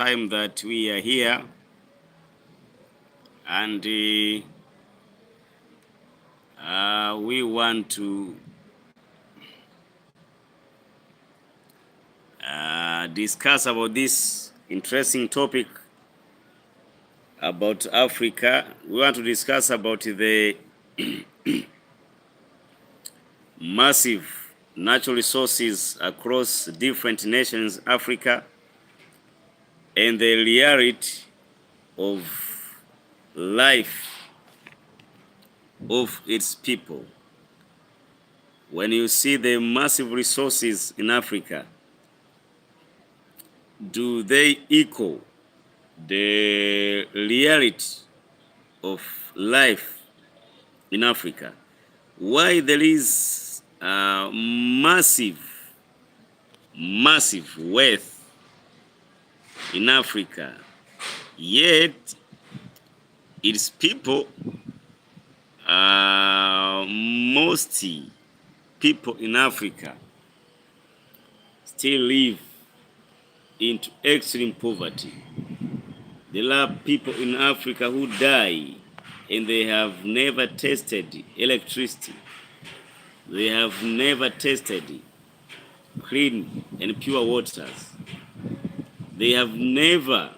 time that we are here, and we want to discuss about this interesting topic about Africa. We want to discuss about the massive natural resources across different nations in Africa and the reality of life of its people. When you see the massive resources in Africa, do they equal the reality of life in Africa? Why there is massive wealth in Africa, yet its people, most people in Africa still live into extreme poverty. There are people in Africa who die and they have never tasted electricity. They have never tasted clean and pure waters. They have never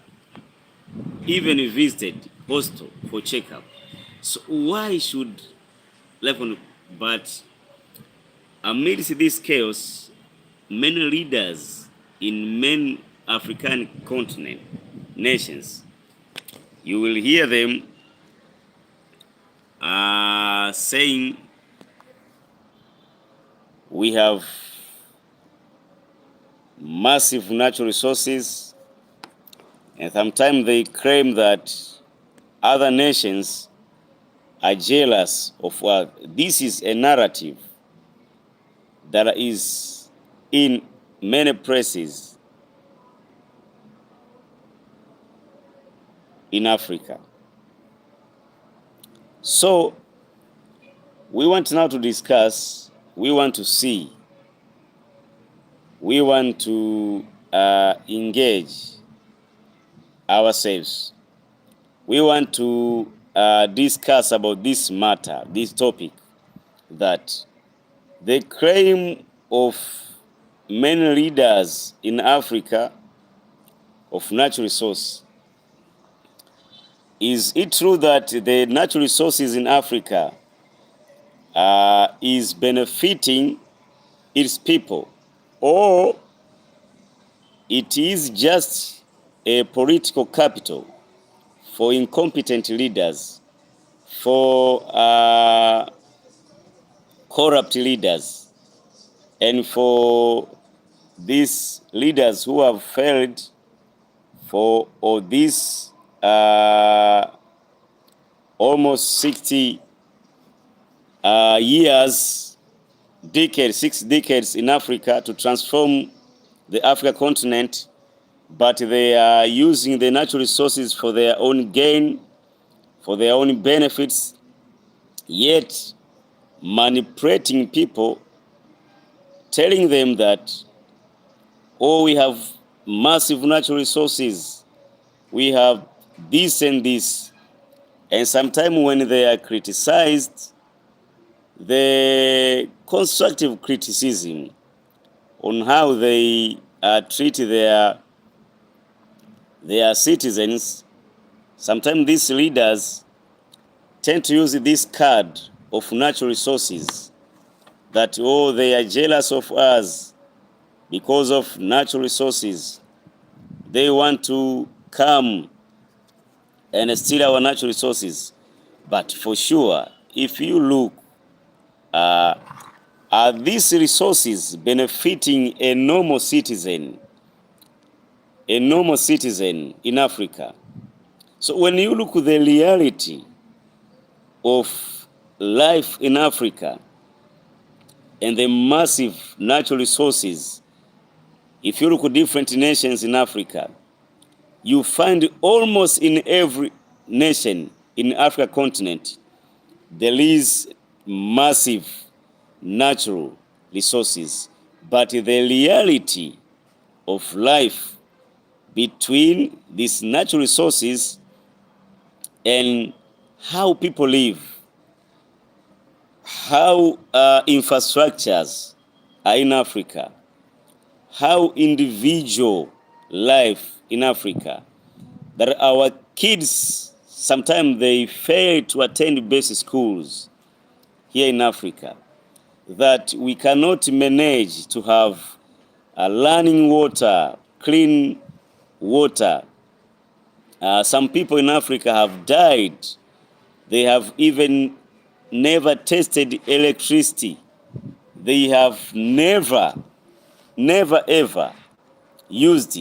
even visited hospital for checkup. So why should life on? But amidst this chaos, many leaders in many African continent nations, you will hear them saying we have massive natural resources, and sometimes they claim that other nations are jealous of what. This is a narrative that is in many places in Africa. So we want now to discuss, we want to see, we want to engage ourselves. We want to discuss about this matter, this topic, that the claim of many leaders in Africa of natural resource. Is it true that the natural resources in Africa is benefiting its people, or it is just a political capital for incompetent leaders, for corrupt leaders, and for these leaders who have failed for all these almost 60 years, decades, 6 decades in Africa to transform the African continent, but they are using the natural resources for their own gain, for their own benefits, yet manipulating people, telling them that, oh, we have massive natural resources, we have this and this. And sometimes when they are criticized, the constructive criticism on how they treat their citizens, sometimes these leaders tend to use this card of natural resources, that, oh, they are jealous of us because of natural resources. They want to come and steal our natural resources. But for sure, if you look, are these resources benefiting a normal citizen in Africa? So when you look at the reality of life in Africa and the massive natural resources, if you look at different nations in Africa, you find almost in every nation in Africa continent, there is massive natural resources. But the reality of life between these natural resources and how people live, how infrastructures are in Africa, how individual life in Africa, that our kids sometimes they fail to attend basic schools here in Africa, that we cannot manage to have running water, clean water. Some people in Africa have died. They have even never tasted electricity. They have never ever used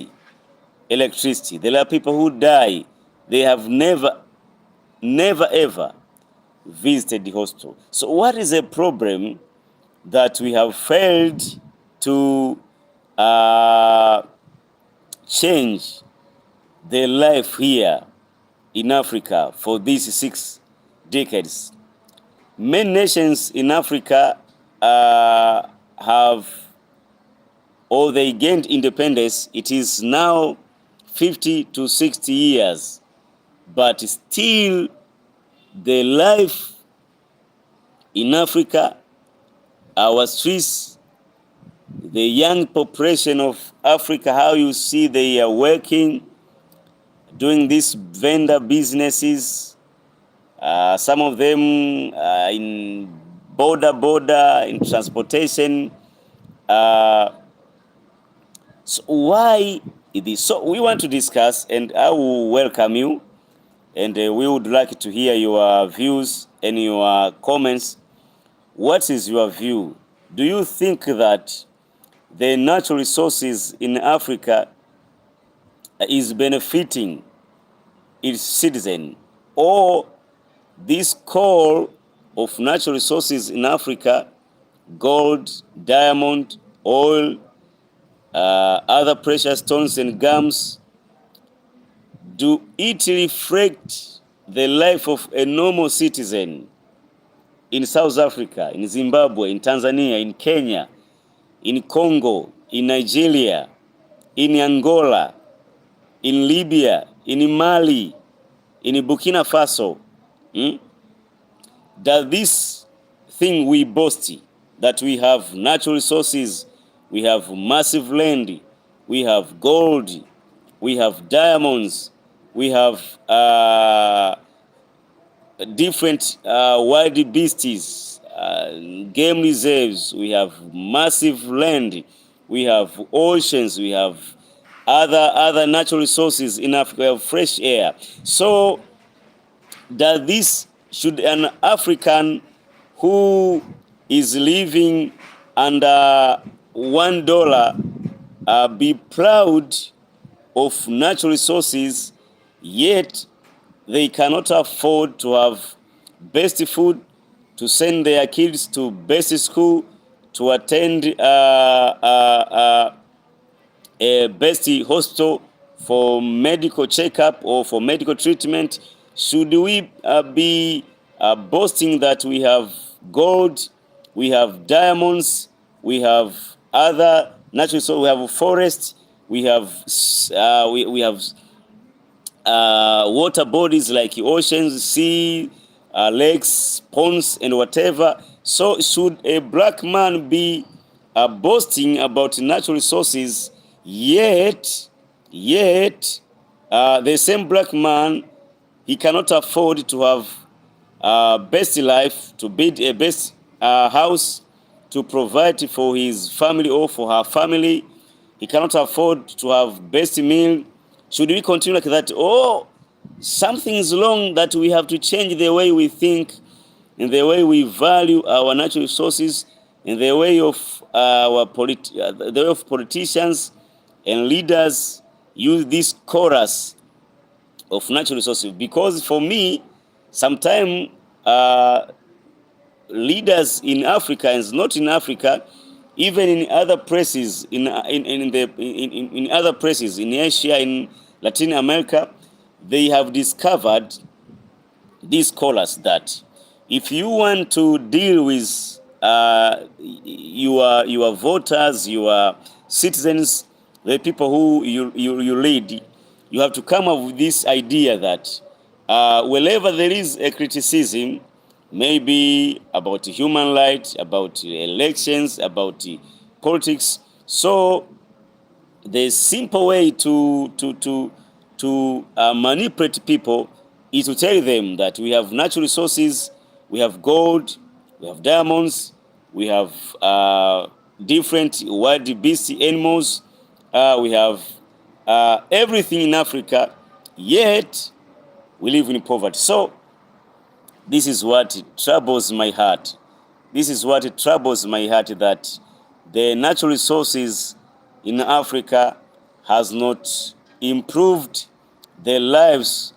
electricity. There are people who die. They have never ever visited the hospital. So what is a problem that we have failed to change the life here in Africa for these 6 decades? Many nations in Africa have, or they gained independence. It is now 50 to 60 years, but still the life in Africa, our streets, the young population of Africa, how you see they are working, doing these vendor businesses, some of them in border, in transportation. So why it is? So we want to discuss, and I will welcome you, and we would like to hear your views and your comments. What is your view? Do you think that the natural resources in Africa is benefiting its citizen, or this call of natural resources in Africa, gold, diamond, oil, other precious stones and gums, do it reflect the life of a normal citizen in South Africa, in Zimbabwe, in Tanzania, in Kenya, in Congo, in Nigeria, in Angola, in Libya, in Mali, in Burkina Faso? Does this thing we boast, that we have natural resources, we have massive land, we have gold, we have diamonds, we have different wild beasts, game reserves, we have massive land, we have oceans, we have other natural resources in Africa, we have fresh air. So does this, should an African who is living under $1 be proud of natural resources, yet they cannot afford to have best food, to send their kids to best school, to attend a best hospital for medical checkup or for medical treatment? Should we be boasting that we have gold, we have diamonds, we have other natural resources, we have forests, we have water bodies like oceans, sea, lakes, ponds, and whatever? So should a black man be boasting about natural resources, yet the same black man, he cannot afford to have best life, to build a best house, to provide for his family or for her family? He cannot afford to have best meal. Should we continue like that? Oh, something is wrong, that we have to change the way we think, and the way we value our natural resources, and the way of the way of politicians and leaders use this chorus of natural resources. Because for me, sometimes leaders in Africa, and not in Africa, even in other places, in other places in Asia, in Latin America, they have discovered these scholars that if you want to deal with your voters, your citizens, the people who you lead, you have to come up with this idea that wherever there is a criticism, maybe about human rights, about elections, about politics, so the simple way to manipulate people is to tell them that we have natural resources, we have gold, we have diamonds, we have different wild beast animals, we have everything in Africa, yet we live in poverty. So this is what troubles my heart. This is what troubles my heart, that the natural resources in Africa has not improved the lives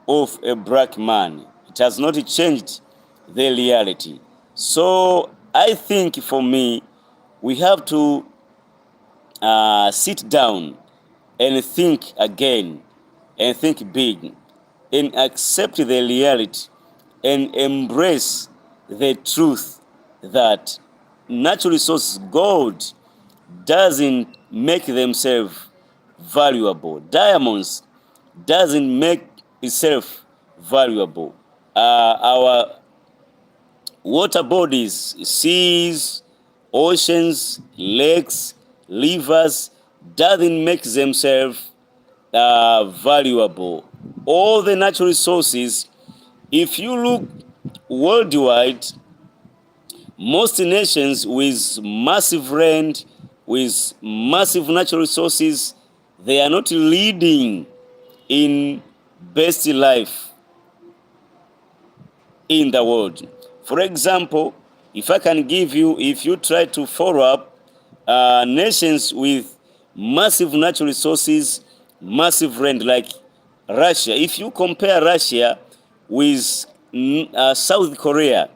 of a black man. It has not changed the reality. So I think for me, we have to sit down and think again, and think big, and accept the reality, and embrace the truth that natural resources, gold, doesn't make themselves valuable. Diamonds doesn't make itself valuable. Our water bodies, seas, oceans, lakes, rivers, doesn't make themselves valuable. All the natural resources, if you look worldwide, most nations with massive land, with massive natural resources, they are not leading in best life in the world. For example, if I can give you, if you try to follow up nations with massive natural resources, massive land like Russia, if you compare Russia with South Korea,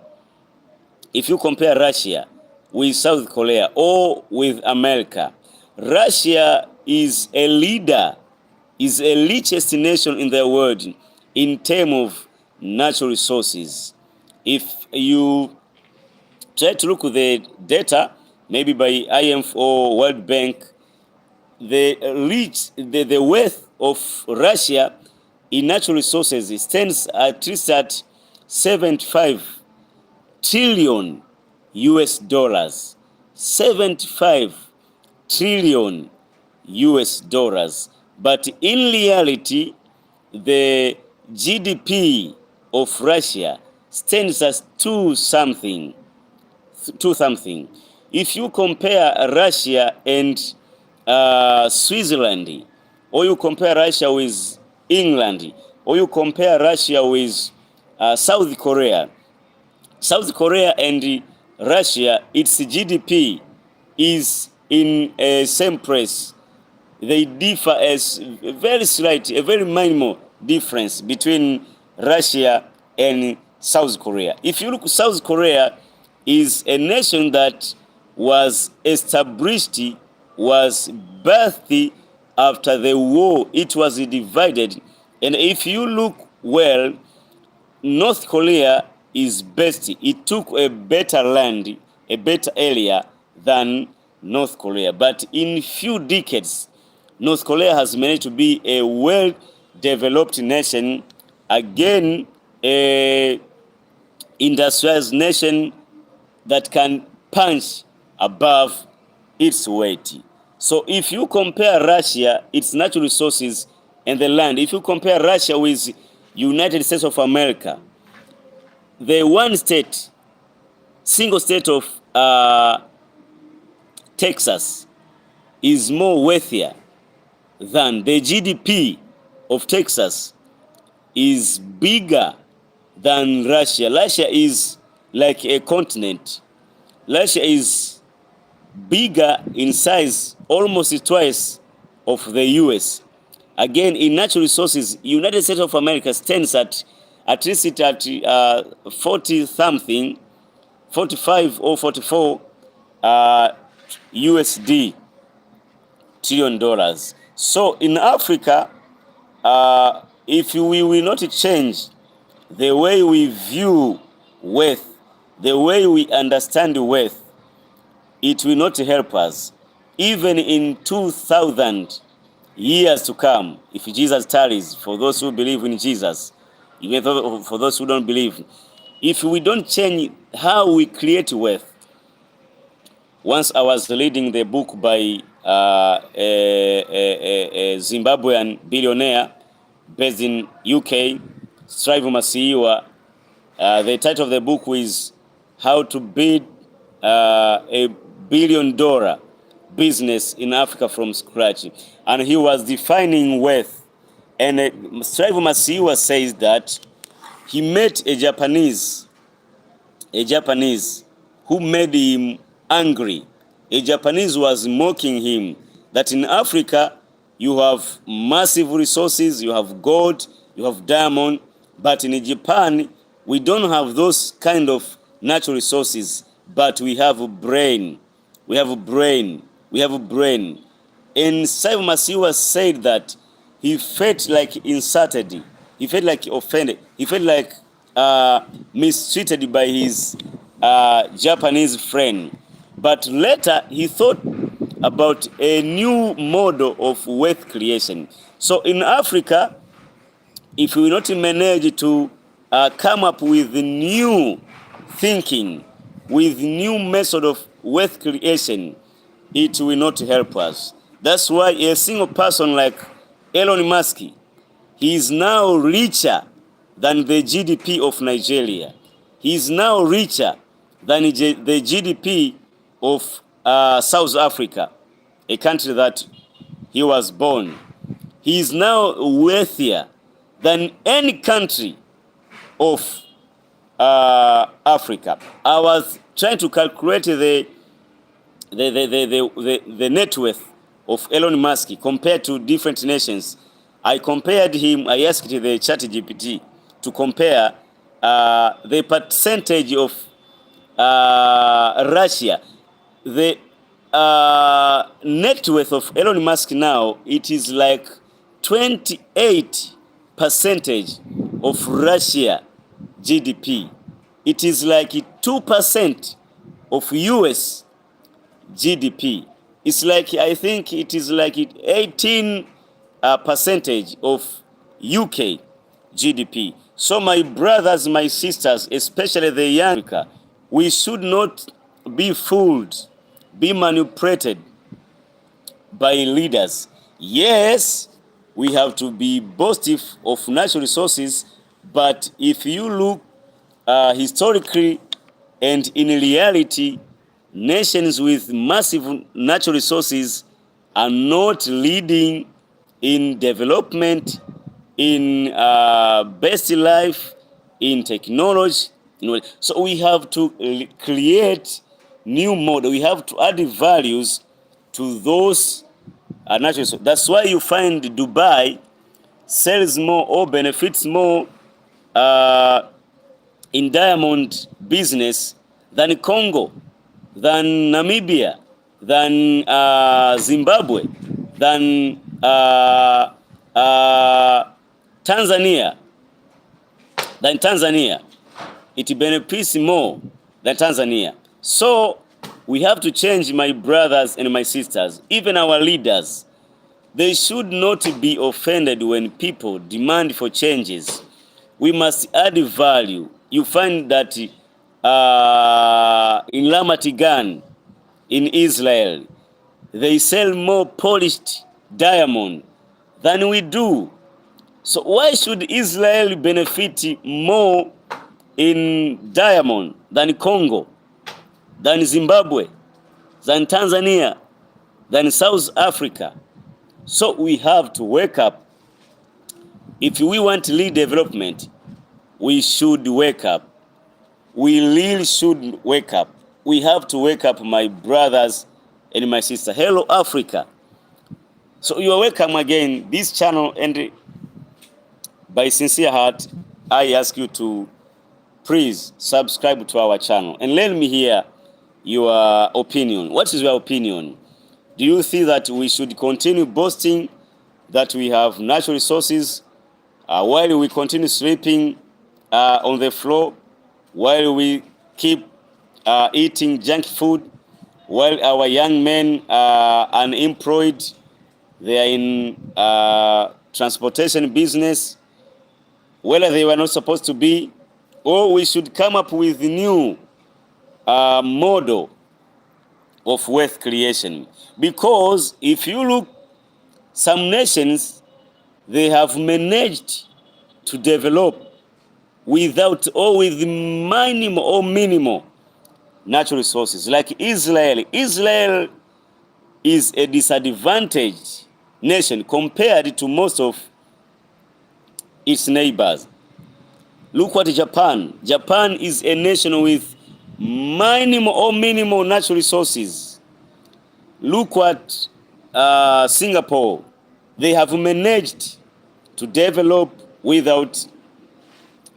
if you compare Russia with South Korea or with America, Russia is a leader, is a richest nation in the world in terms of natural resources. If you try to look at the data, maybe by IMF or World Bank, the wealth of Russia in natural resources stands at least at 75 trillion US dollars. 75 trillion US dollars. But in reality, the GDP of Russia stands as two something. If you compare Russia and Switzerland, or you compare Russia with England, or you compare Russia with South Korea and Russia, its GDP is in a same place. They differ as very slight, a very minimal difference between Russia and South Korea. If you look, South Korea is a nation that was established, was birthed after the war. It was divided. And if you look well, North Korea is best. It took a better land, a better area than North Korea. But in few decades, North Korea has managed to be a well-developed nation, again, a industrialized nation that can punch above its weight. So if you compare Russia, its natural resources and the land, if you compare Russia with United States of America, the one state, single state of Texas is more wealthier than the GDP of Texas is bigger than Russia. Russia is like a continent. Russia is bigger in size, almost twice of the US. Again, in natural resources, United States of America stands at least at 40 something, 45 or 44 USD trillion dollars. So in Africa, if we will not change the way we view wealth, the way we understand wealth, it will not help us. even in 2,000 years to come, if Jesus tarries, for those who believe in Jesus, even for those who don't believe, if we don't change how we create wealth. Once I was reading the book by a Zimbabwean billionaire based in UK, Strive Masiyiwa. The title of the book is How to Build a $1 billion Business in Africa from Scratch. And he was defining wealth. And Strive Masiyiwa says that he met a Japanese who made him angry. A Japanese was mocking him that in Africa you have massive resources, you have gold, you have diamond, but in Japan we don't have those kind of natural resources, but we have a brain. We have a brain. We have a brain. And Strive Masiyiwa said that he felt like insulted. He felt like offended. He felt like mistreated by his Japanese friend. But later he thought about a new model of wealth creation. So in Africa, if we not manage to come up with new thinking, with new method of wealth creation, it will not help us. That's why a single person like Elon Musk, he is now richer than the GDP of Nigeria. He is now richer than the GDP of South Africa, a country that he was born. He is now wealthier than any country of Africa. I was trying to calculate the net worth of Elon Musk compared to different nations. I compared him, I asked the ChatGPT to compare the percentage of Russia. The net worth of Elon Musk now, it is like 28% of Russia GDP. It is like 2% of US GDP. It's like, I think it is like 18 percentage of UK GDP. So my brothers, my sisters, especially the young, we should not be fooled, be manipulated by leaders. Yes, we have to be boastive of natural resources, but if you look historically and in reality, nations with massive natural resources are not leading in development, in best life, in technology. So we have to create new model. We have to add values to those natural resources. That's why you find Dubai sells more or benefits more in diamond business than Congo, than Namibia, than Zimbabwe, than Tanzania. It benefits more than Tanzania. So we have to change, my brothers and my sisters, even our leaders. They should not be offended when people demand for changes. We must add value. You find that in Ramat Gan, in Israel, they sell more polished diamond than we do. So why should Israel benefit more in diamond than Congo, than Zimbabwe, than Tanzania, than South Africa? So we have to wake up. If we want to lead development, we should wake up. We really should wake up. We have to wake up, my brothers and my sisters. Hello, Africa. So you are welcome again, this channel, and by sincere heart, I ask you to please subscribe to our channel and let me hear your opinion. What is your opinion? Do you think that we should continue boasting that we have natural resources while we continue sleeping on the floor, while we keep eating junk food, while our young men are unemployed, they are in transportation business, whether they were not supposed to be, or we should come up with a new model of wealth creation. Because if you look, some nations, they have managed to develop without or with minimal or minimal natural resources. Like Israel. Israel is a disadvantaged nation compared to most of its neighbors. Look at Japan. Japan is a nation with minimal or minimal natural resources. Look at Singapore. They have managed to develop without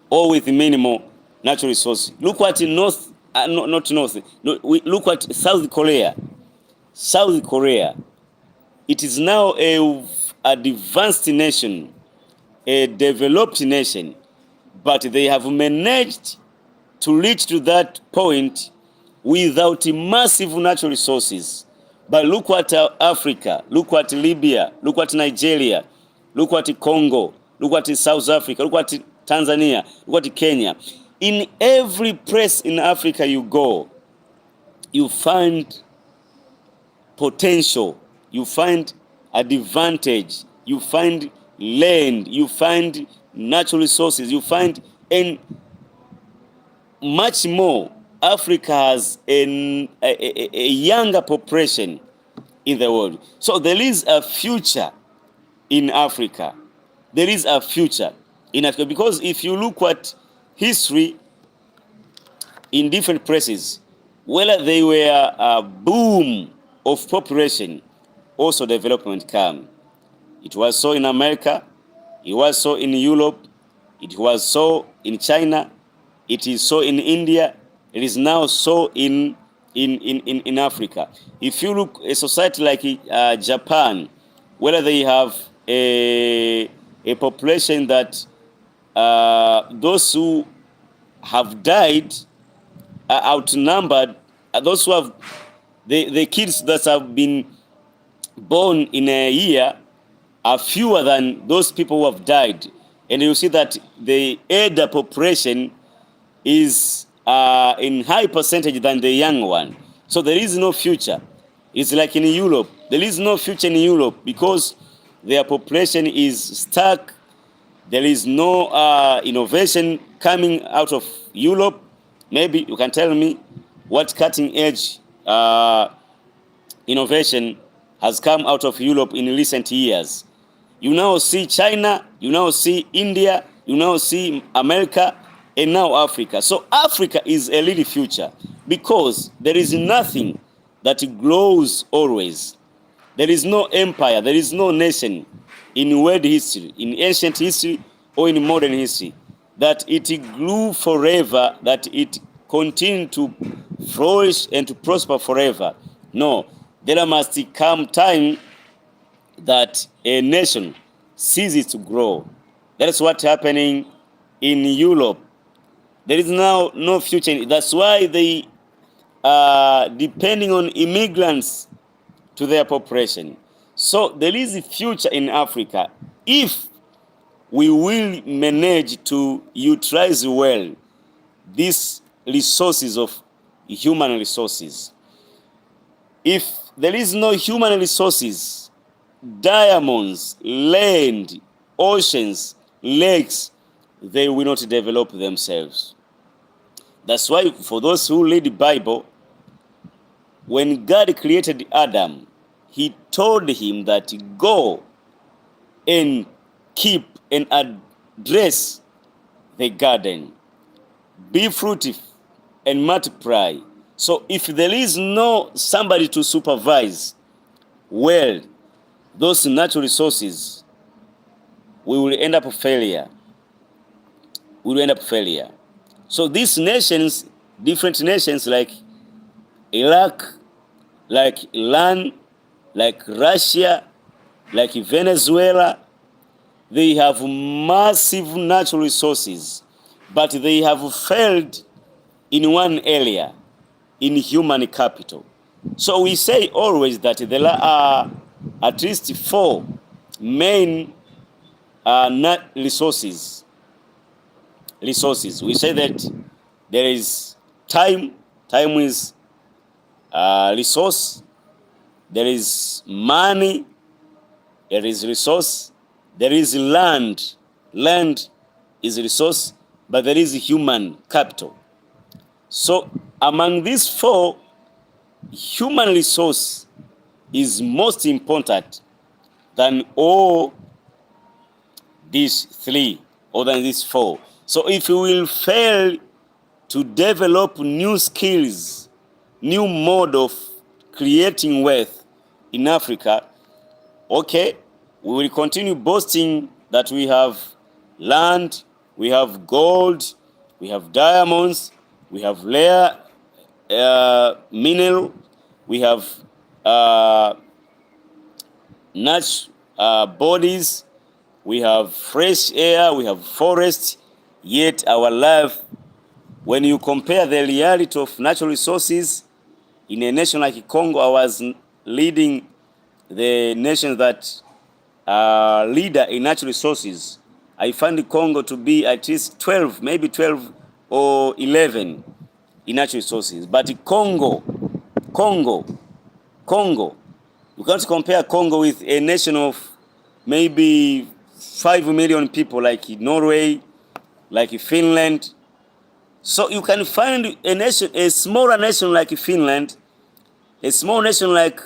or with minimal natural resources. Look at look at South Korea. South Korea. It is now a advanced nation, a developed nation, but they have managed to reach to that point without massive natural resources. But look at Africa, look at Libya, look at Nigeria, look at Congo, look at South Africa, look at Tanzania, look at Kenya. In every place in Africa you go, you find potential, you find advantage, you find land, you find natural resources, you find, and much more. Africa has a younger population in the world. So there is a future in Africa. There is a future in Africa, because if you look at history in different places, whether they were a boom of population, also development came. It was so in America, it was so in Europe, it was so in China, it is so in India, it is now so in Africa. If you look at a society like Japan, whether they have a population that those who have died are outnumbered, those who have the kids that have been born in a year are fewer than those people who have died. And you see that the elder population is in high percentage than the young one. So there is no future. It's like in Europe. There is no future in Europe because their population is stuck. There is no innovation coming out of Europe. Maybe you can tell me what cutting edge innovation has come out of Europe in recent years. You now see China, you now see India, you now see America, and now Africa. So Africa is a little future because there is nothing that grows always. There is no empire, there is no nation in world history, in ancient history or in modern history, that it grew forever, that it continued to flourish and to prosper forever. No, there must come time that a nation ceases to grow. That is what's happening in Europe. There is now no future. That's why they are depending on immigrants to their population. So there is a future in Africa if we will manage to utilize well these resources of human resources. If there is no human resources, diamonds, land, oceans, lakes, they will not develop themselves. That's why for those who read the Bible, when God created Adam, he told him that go and keep and address the garden. Be fruitful and multiply. So if there is no somebody to supervise well those natural resources, we will end up failure. We will end up failure. So these nations, different nations like Iraq, like Iran, like Russia, like Venezuela, they have massive natural resources, but they have failed in one area, in human capital. So we say always that there are at least 4 main resources. We say that there is time. Time is resource. There is money. There is resource. There is land. Land is a resource, but there is human capital. So among these 4, human resource is most important than all these 3 or than these 4. So if we will fail to develop new skills, new mode of creating wealth in Africa, okay, we will continue boasting that we have land, we have gold, we have diamonds, we have rare mineral, we have natural bodies, we have fresh air, we have forests, yet our life, when you compare the reality of natural resources in a nation like Congo, I was leading the nations that are leader in natural resources. I find Congo to be at least 12, maybe 12 or 11 in natural resources. But Congo, you can't compare Congo with a nation of maybe 5 million people like Norway, like Finland. So you can find a nation, a smaller nation like Finland, a small nation like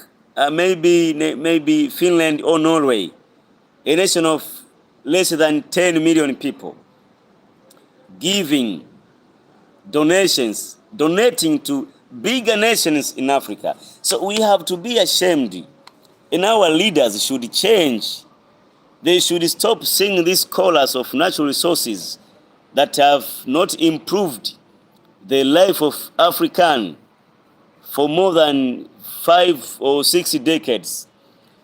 maybe Finland or Norway, a nation of less than 10 million people, giving donations, donating to bigger nations in Africa. So we have to be ashamed, and our leaders should change. They should stop seeing these scholars of natural resources that have not improved the life of African for more than 5 or 6 decades.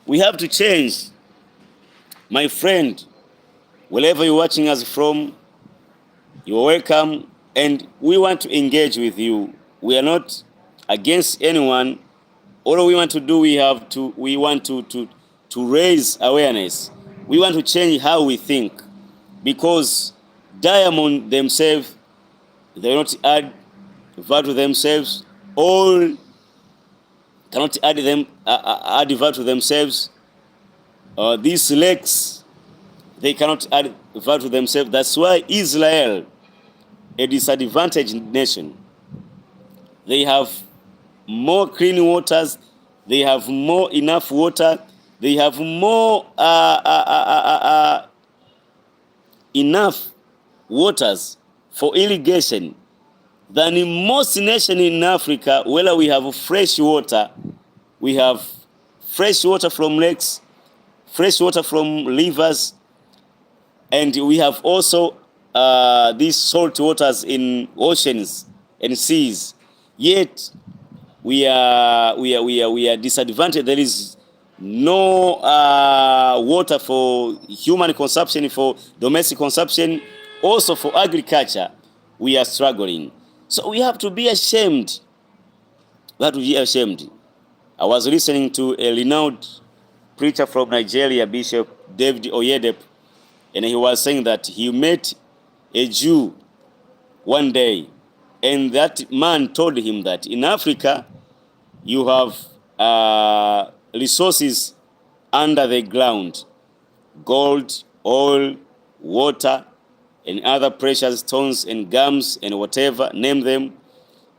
We have to change. My friend, wherever you're watching us from, you're welcome, and we want to engage with you. We are not against anyone. All we want to do, we want to raise awareness. We want to change how we think, because diamond themselves, they not add value themselves. All cannot add value to themselves. These lakes, they cannot add value to themselves. That's why Israel, a disadvantaged nation, they have more clean waters, they have more enough water, they have more enough waters for irrigation than in most nations in Africa, where we have fresh water. We have fresh water from lakes, fresh water from rivers, and we have also these salt waters in oceans and seas. Yet we are disadvantaged. There is no water for human consumption, for domestic consumption, also for agriculture. We are struggling. So we have to be ashamed. We have to be ashamed. I was listening to a renowned preacher from Nigeria, Bishop David Oyedepo, and he was saying that he met a Jew one day, and that man told him that in Africa you have resources under the ground, gold, oil, water, and other precious stones and gums and whatever, name them.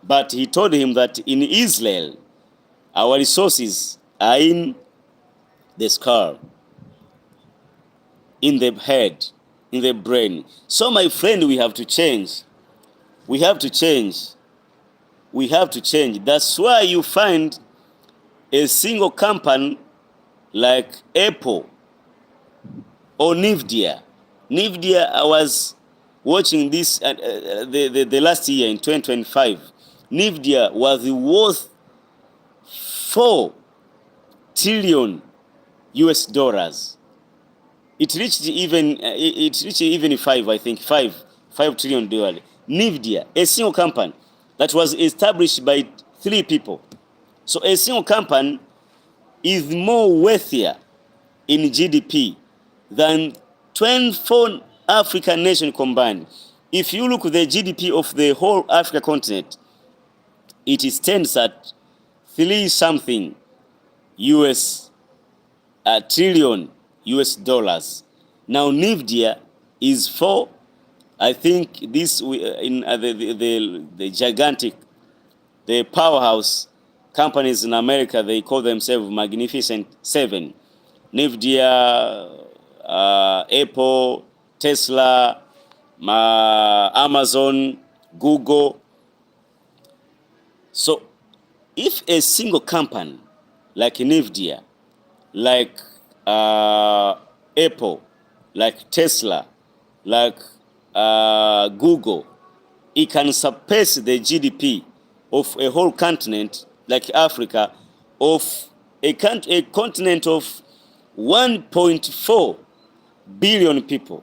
But he told him that in Israel, our resources are in the skull, in the head, in the brain. So my friend, we have to change. We have to change. We have to change. That's why you find a single company like Apple or Nvidia. Nvidia, I was watching this the last year in 2025. Nvidia was worth $4 trillion US dollars. It reached even 5, I think, $5 trillion. Nvidia, a single company that was established by 3 people. So a single company is more wealthier in GDP than 24 African nations combined. If you look at the GDP of the whole Africa continent, it stands at 3 something US trillion US dollars. Now NVIDIA is 4. I think this in the gigantic, the powerhouse companies in America, they call themselves Magnificent Seven. NVIDIA, Apple, Tesla, Amazon, Google. So if a single company like NVIDIA, like Apple, like Tesla, like Google, it can surpass the GDP of a whole continent like Africa, of a continent of 1.4 billion people,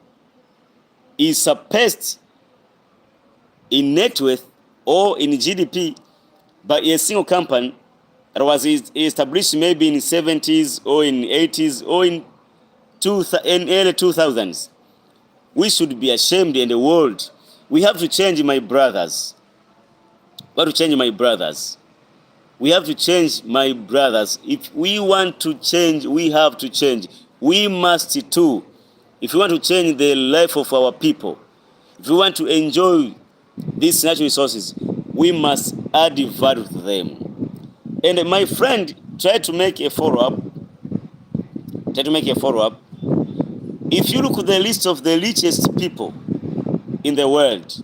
is surpassed in net worth or in GDP by a single company that was established maybe in 70s or in 80s or in early 2000s. We should be ashamed in the world. We have to change, my brothers. We have to change, my brothers. We have to change, my brothers. If we want to change, we have to change. We must too. If we want to change the life of our people, if we want to enjoy these natural resources, we must add value to them. And my friend, try to make a follow-up. If you look at the list of the richest people in the world,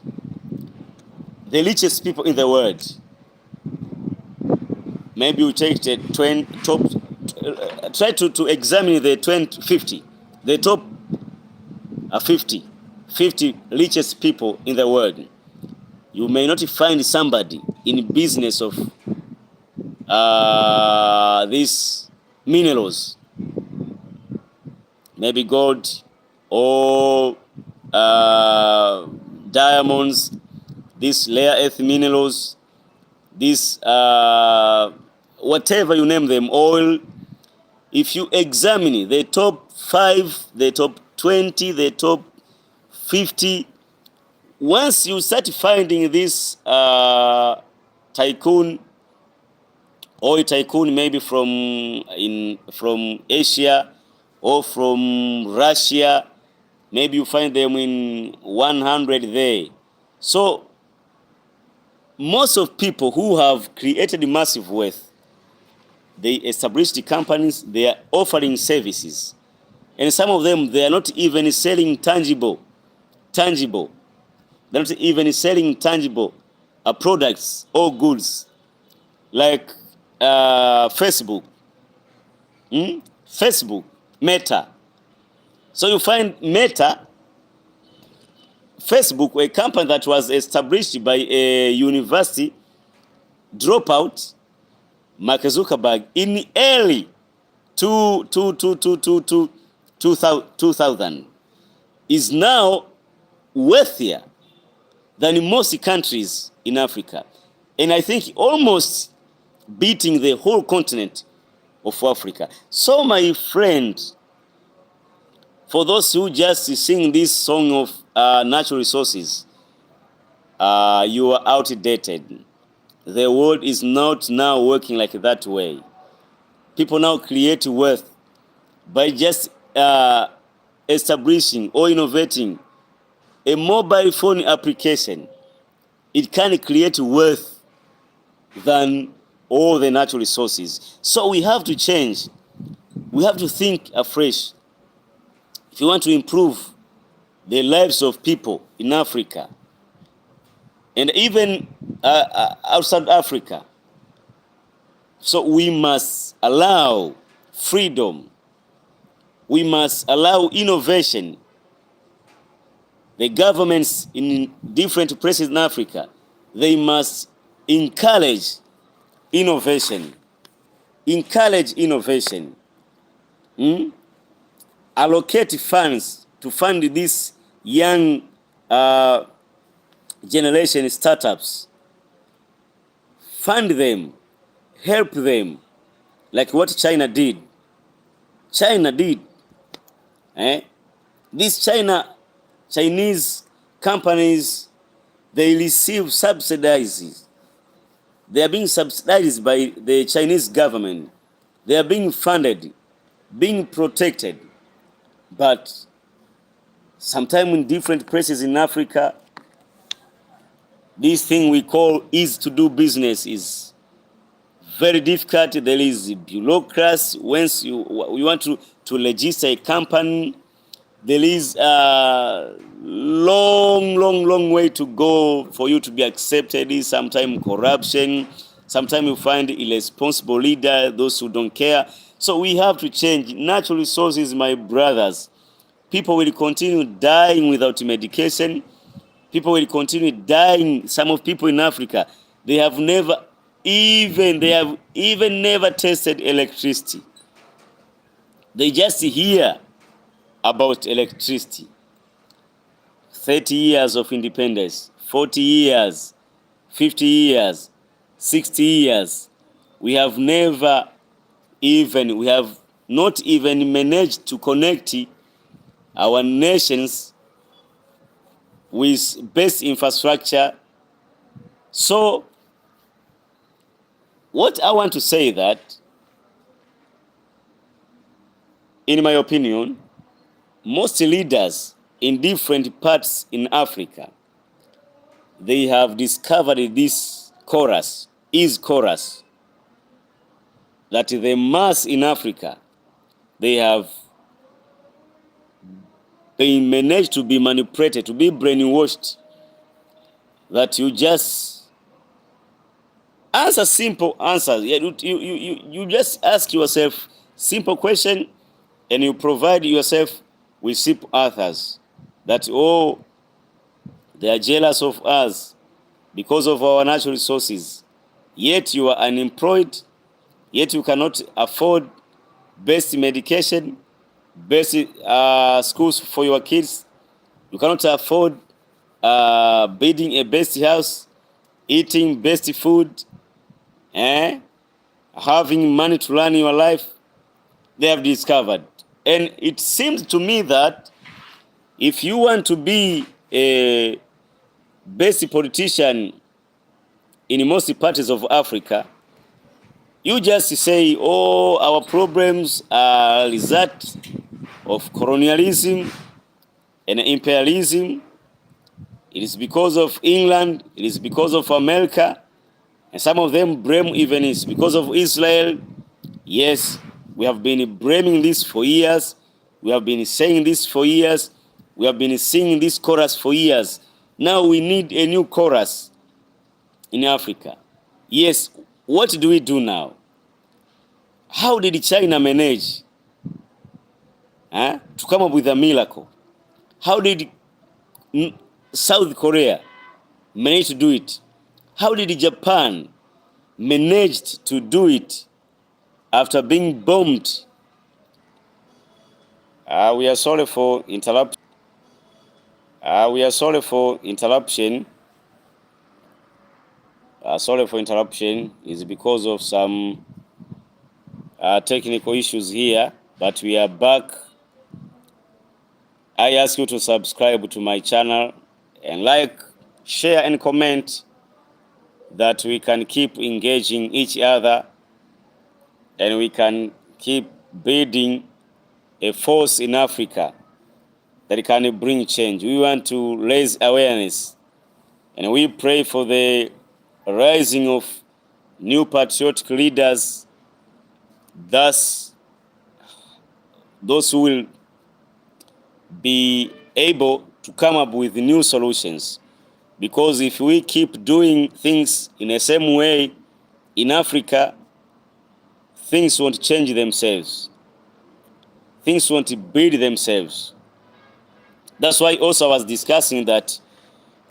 maybe you take the top, try to examine the 50, the top 50 richest people in the world. You may not find somebody in business of these minerals, maybe gold or diamonds, these rare earth minerals, this whatever you name them, oil. If you examine the top 5, the top 20, the top 50, once you start finding this tycoon, oil tycoon, maybe from Asia or from Russia, maybe you find them in 100 there. So most of people who have created massive wealth, they established companies, they are offering services. And some of them, they are not even selling tangible. They're not even selling tangible products or goods. Like Facebook, Meta. So you find Meta, Facebook, a company that was established by a university dropout, Mark Zuckerberg, in early 2000, is now wealthier than most countries in Africa. And I think almost beating the whole continent of Africa. So my friend, for those who just sing this song of natural resources, you are outdated. The world is not now working like that way. People now create wealth by just establishing or innovating a mobile phone application. It can create wealth than all the natural resources. So we have to change. We have to think afresh. If you want to improve the lives of people in Africa, and even outside Africa, so we must allow freedom. We must allow innovation. The governments in different places in Africa, they must encourage innovation. Allocate funds to fund these young generation startups. Fund them, help them like what China did. China did. These Chinese companies, they receive subsidies. They are being subsidized by the Chinese government. They are being funded, being protected. But sometimes in different places in Africa, this thing we call easy to do business is very difficult. There is bureaucracy. Once you want to register a company, there is a long way to go for you to be accepted. Sometimes corruption, sometimes you find irresponsible leader, those who don't care. So we have to change. Natural resources, my brothers. People will continue dying without medication. People will continue dying. Some of people in Africa, they have even never tasted electricity. They just hear about electricity. 30 years of independence, 40 years, 50 years, 60 years. We have not even managed to connect our nations with best infrastructure. So what I want to say that, in my opinion, most leaders in different parts in Africa, they have discovered this chorus, that the mass in Africa, they have been managed to be manipulated, to be brainwashed, that you just answer simple answers. You just ask yourself simple question and you provide yourself with simple answers. That, oh, they are jealous of us because of our natural resources. Yet you are unemployed, yet you cannot afford best medication, best schools for your kids. You cannot afford building a best house, eating best food, having money to run your life. They have discovered. And it seems to me that if you want to be a best politician in most parts of Africa, you just say, oh, our problems are a result of colonialism and imperialism. It is because of England. It is because of America. And some of them blame even it's because of Israel. Yes, we have been blaming this for years. We have been saying this for years. We have been singing this chorus for years. Now we need a new chorus in Africa. Yes, what do we do now? How did China manage to come up with a miracle? How did South Korea manage to do it? How did Japan manage to do it after being bombed? We are sorry for interruption. Sorry for interruption. It's because of some technical issues here, but we are back. I ask you to subscribe to my channel and like, share, and comment, that we can keep engaging each other and we can keep building a force in Africa that can bring change. We want to raise awareness, and we pray for the rising of new patriotic leaders, thus those who will be able to come up with new solutions. Because if we keep doing things in the same way in Africa, things won't change themselves. Things won't build themselves. That's why also I was discussing that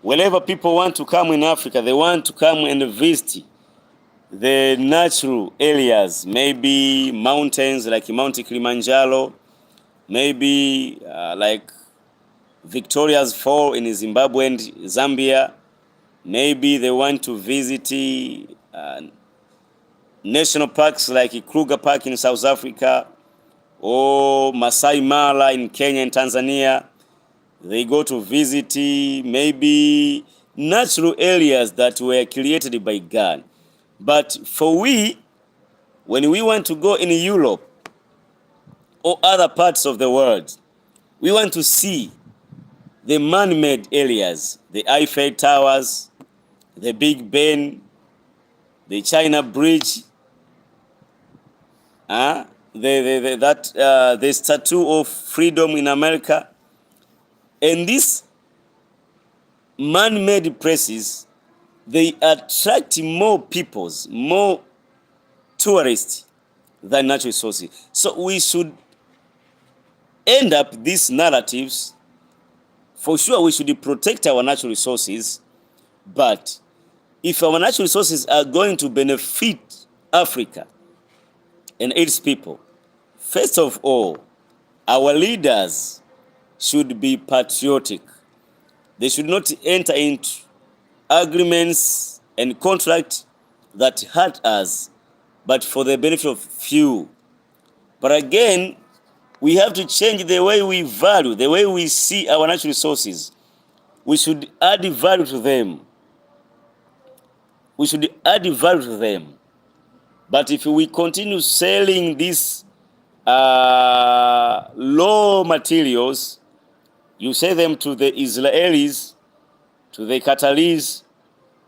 whenever people want to come in Africa, they want to come and visit the natural areas, maybe mountains like Mount Kilimanjaro, maybe like Victoria's Fall in Zimbabwe and Zambia. Maybe they want to visit national parks like Kruger Park in South Africa or Masai Mara in Kenya and Tanzania. They go to visit maybe natural areas that were created by God. But for when we want to go in Europe or other parts of the world, we want to see the man-made areas, the Eiffel Towers, the Big Ben, the China Bridge, the Statue of Freedom in America. And these man-made places, they attract more peoples, more tourists than natural resources. So we should end up these narratives. For sure, we should protect our natural resources, but if our natural resources are going to benefit Africa and its people, first of all, our leaders should be patriotic. They should not enter into agreements and contracts that hurt us, but for the benefit of few. But again, we have to change the way we value, the way we see our natural resources. We should add value to them. We should add value to them. But if we continue selling these low materials, you sell them to the Israelis, to the Qataris,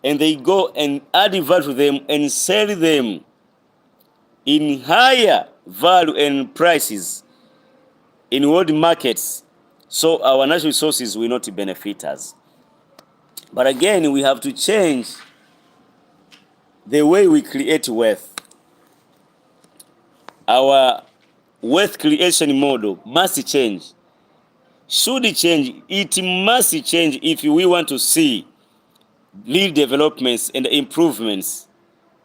and they go and add value to them and sell them in higher value and prices in world markets. So our natural resources will not benefit us. But again, we have to change the way we create wealth. Our wealth creation model must change. Should it change? It must change if we want to see real developments and improvements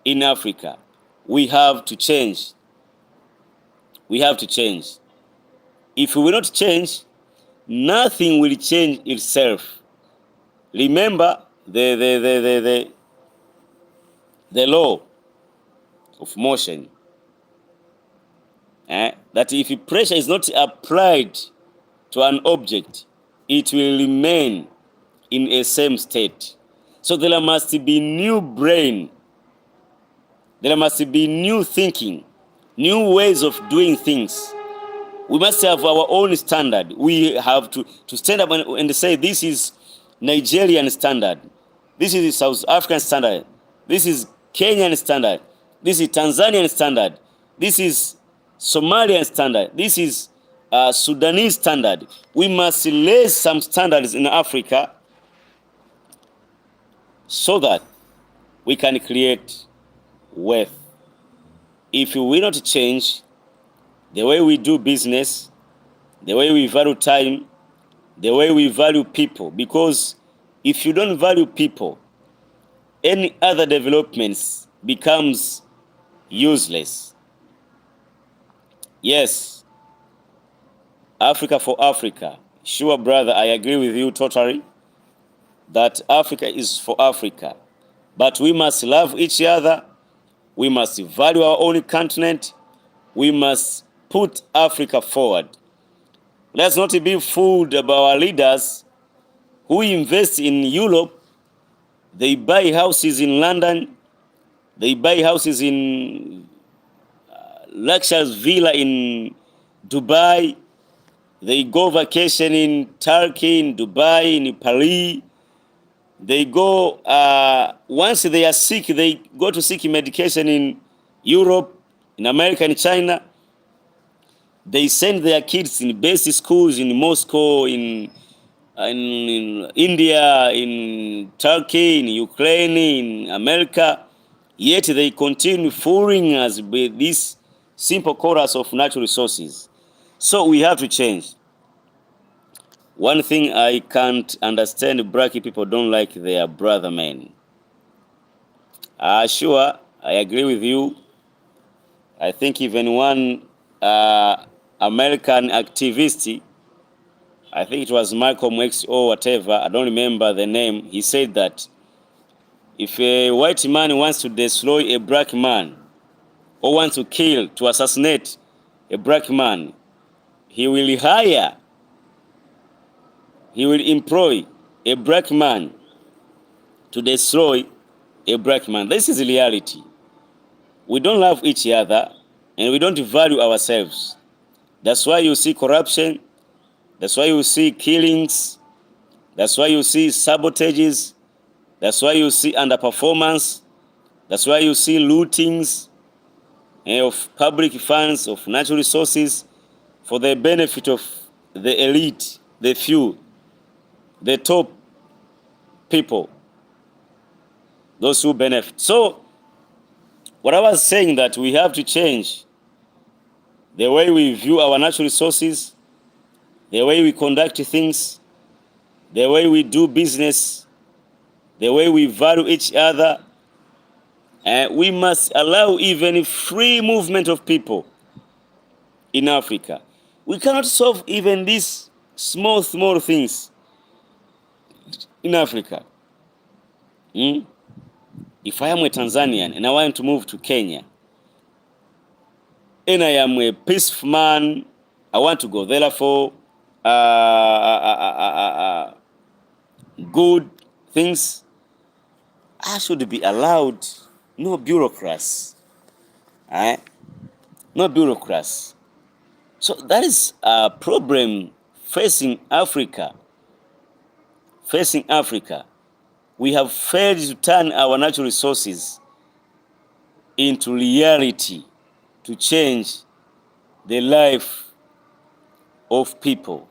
in Africa. We have to change. We have to change. If we will not change, nothing will change itself. Remember the law of motion. That if pressure is not applied to an object, it will remain in a same state. So there must be new brain. There must be new thinking, new ways of doing things. We must have our own standard. We have to stand up and say, this is Nigerian standard. This is South African standard. This is Kenyan standard. This is Tanzanian standard. This is Somalian standard. This is Sudanese standard. We must lay some standards in Africa so that we can create wealth. If we will not change the way we do business, the way we value time, the way we value people, because if you don't value people, any other developments becomes useless. Yes, Africa for Africa. Sure, brother, I agree with you totally that Africa is for Africa. But we must love each other. We must value our own continent. We must put Africa forward. Let's not be fooled by our leaders who invest in Europe. They buy houses in London. They buy houses in luxurious villa in Dubai. They go vacation in Turkey, in Dubai, in Paris. They go, once they are sick, they go to seek medication in Europe, in America, in China. They send their kids in basic schools in Moscow, in India, in Turkey, in Ukraine, in America. Yet they continue fooling us with this simple chorus of natural resources. So we have to change. One thing I can't understand, black people don't like their brother men. Sure, I agree with you. I think even one American activist, I think it was Malcolm X or whatever, I don't remember the name, he said that if a white man wants to destroy a black man, or want to kill, to assassinate a black man, he will employ a black man to destroy a black man. This is reality. We don't love each other and we don't value ourselves. That's why you see corruption. That's why you see killings. That's why you see sabotages. That's why you see underperformance. That's why you see lootings of public funds, of natural resources for the benefit of the elite, the few, the top people, those who benefit. So what I was saying, that we have to change the way we view our natural resources, the way we conduct things, the way we do business, the way we value each other. And we must allow even free movement of people in Africa. We cannot solve even these small things in Africa. If I am a Tanzanian and I want to move to Kenya, and I am a peaceful man, I want to go there for good things, I should be allowed. No bureaucrats. No bureaucrats. So that is a problem facing Africa. Facing Africa. We have failed to turn our natural resources into reality to change the life of people.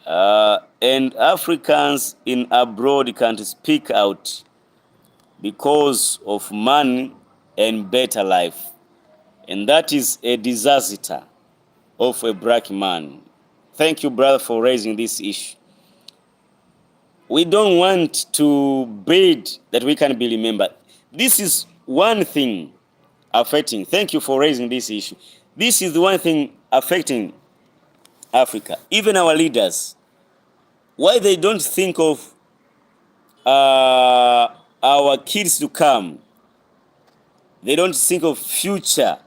And Africans in abroad can't speak out because of money and better life. And that is a disaster of a black man. Thank you, brother, for raising this issue. We don't want to bid that we can be remembered. This is one thing affecting. Thank you for raising this issue. This is the one thing affecting Africa. Even our leaders, why they don't think of our kids to come. They don't think of future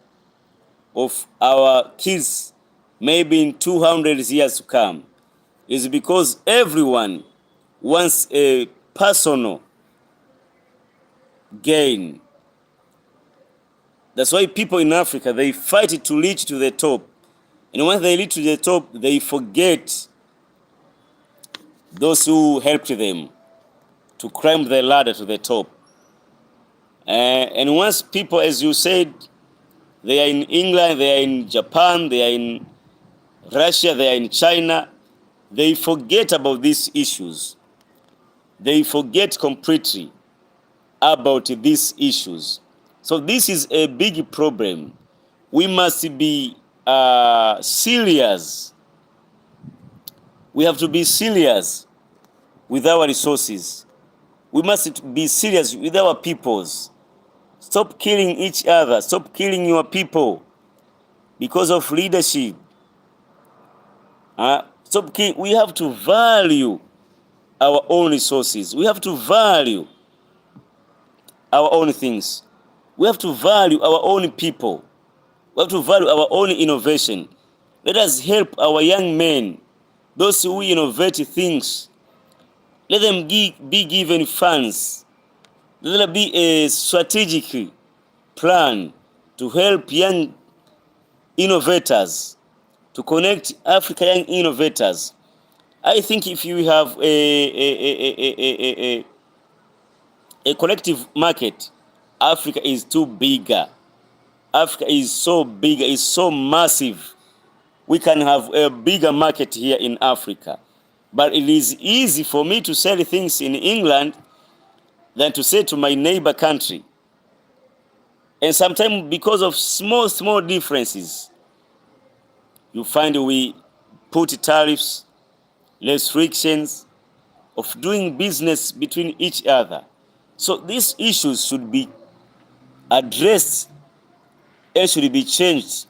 of our kids maybe in 200 years to come. It's because everyone wants a personal gain. That's why people in Africa, they fight to reach to the top. And when they reach to the top, they forget those who helped them to climb the ladder to the top. And once people, as you said, they are in England, they are in Japan, they are in Russia, they are in China, they forget about these issues. They forget completely about these issues. So this is a big problem. We must be serious. We have to be serious with our resources. We must be serious with our peoples. Stop killing each other. Stop killing your people because of leadership. We have to value our own resources. We have to value our own things. We have to value our own people. We have to value our own innovation. Let us help our young men, those who innovate things. Let them be given funds. Let there be a strategic plan to help young innovators, to connect Africa young innovators. I think if you have a collective market, Africa is too bigger. Africa is so big, is so massive. We can have a bigger market here in Africa. But it is easy for me to sell things in England than to say to my neighbor country. And sometimes because of small differences, you find we put tariffs, restrictions of doing business between each other. So these issues should be addressed and should be changed.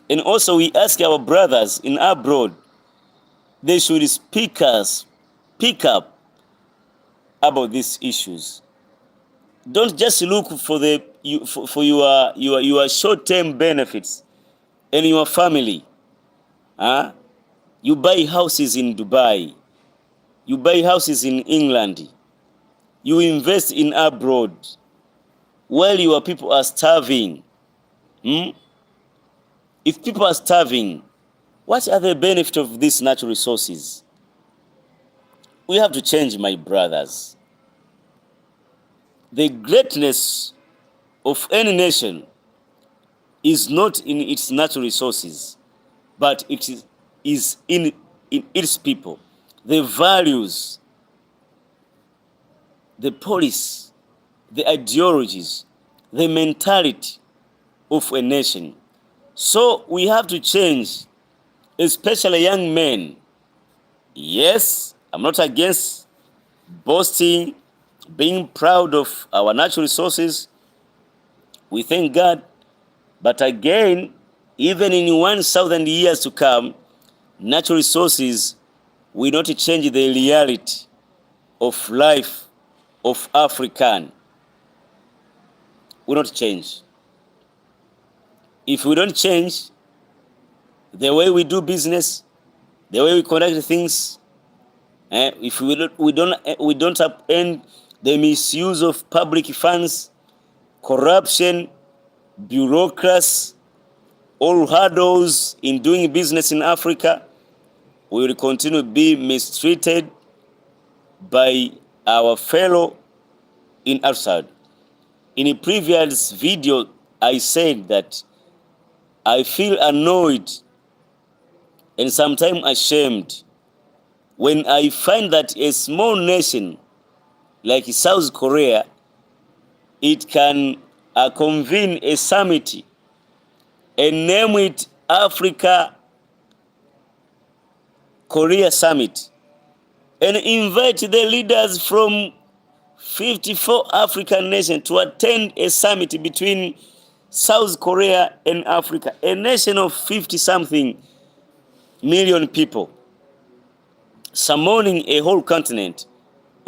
And also we ask our brothers in abroad, they should speak up about these issues. Don't just look for for your short-term benefits and your family. Huh? You buy houses in Dubai. You buy houses in England. You invest in abroad while your people are starving. Hmm? If people are starving, what are the benefits of these natural resources? We have to change, my brothers. The greatness of any nation is not in its natural resources, but it is in its people. The values, the policy, the ideologies, the mentality of a nation. So we have to change, especially young men. Yes, I'm not against boasting, being proud of our natural resources. We thank God. But again, even in 1,000 years to come, natural resources will not change the reality of life of African. Will not change. If we don't change the way we do business, the way we conduct things, if we don't upend the misuse of public funds, corruption, bureaucracy, all hurdles in doing business in Africa, we will continue to be mistreated by our fellow in outside. In a previous video, I said that I feel annoyed and sometimes ashamed when I find that a small nation like South Korea, it can convene a summit and name it Africa Korea Summit and invite the leaders from 54 African nations to attend a summit between South Korea and Africa, a nation of 50-something million people, summoning a whole continent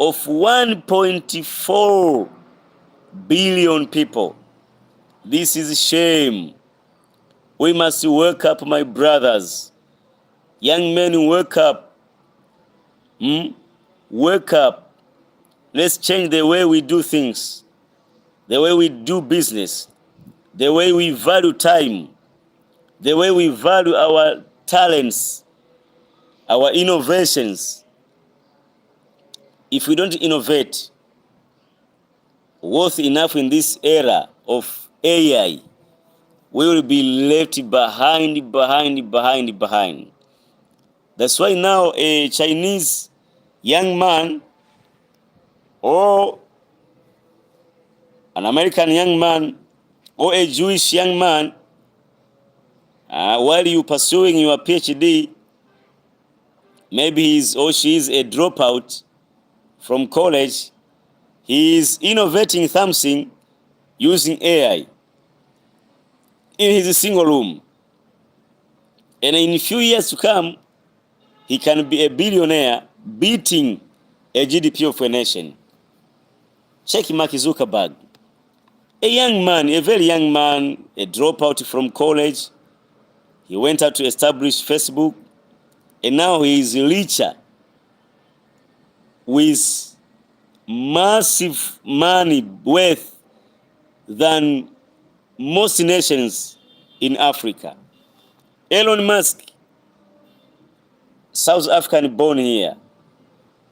of 1.4 billion people. This is shame. We must wake up, my brothers. Young men, wake up. Wake up. Let's change the way we do things, the way we do business, the way we value time, the way we value our talents, our innovations. If we don't innovate worth enough in this era of AI, we will be left behind. That's why now a Chinese young man or an American young man or a Jewish young man, while you pursuing your PhD, maybe he or she is a dropout from college, he is innovating something using AI in his single room. And in a few years to come, he can be a billionaire, beating a GDP of a nation. Check Mark Zuckerberg. A young man, a very young man, a dropout from college. He went out to establish Facebook, and now he is richer with massive money worth than most nations in Africa. Elon Musk, South African born here,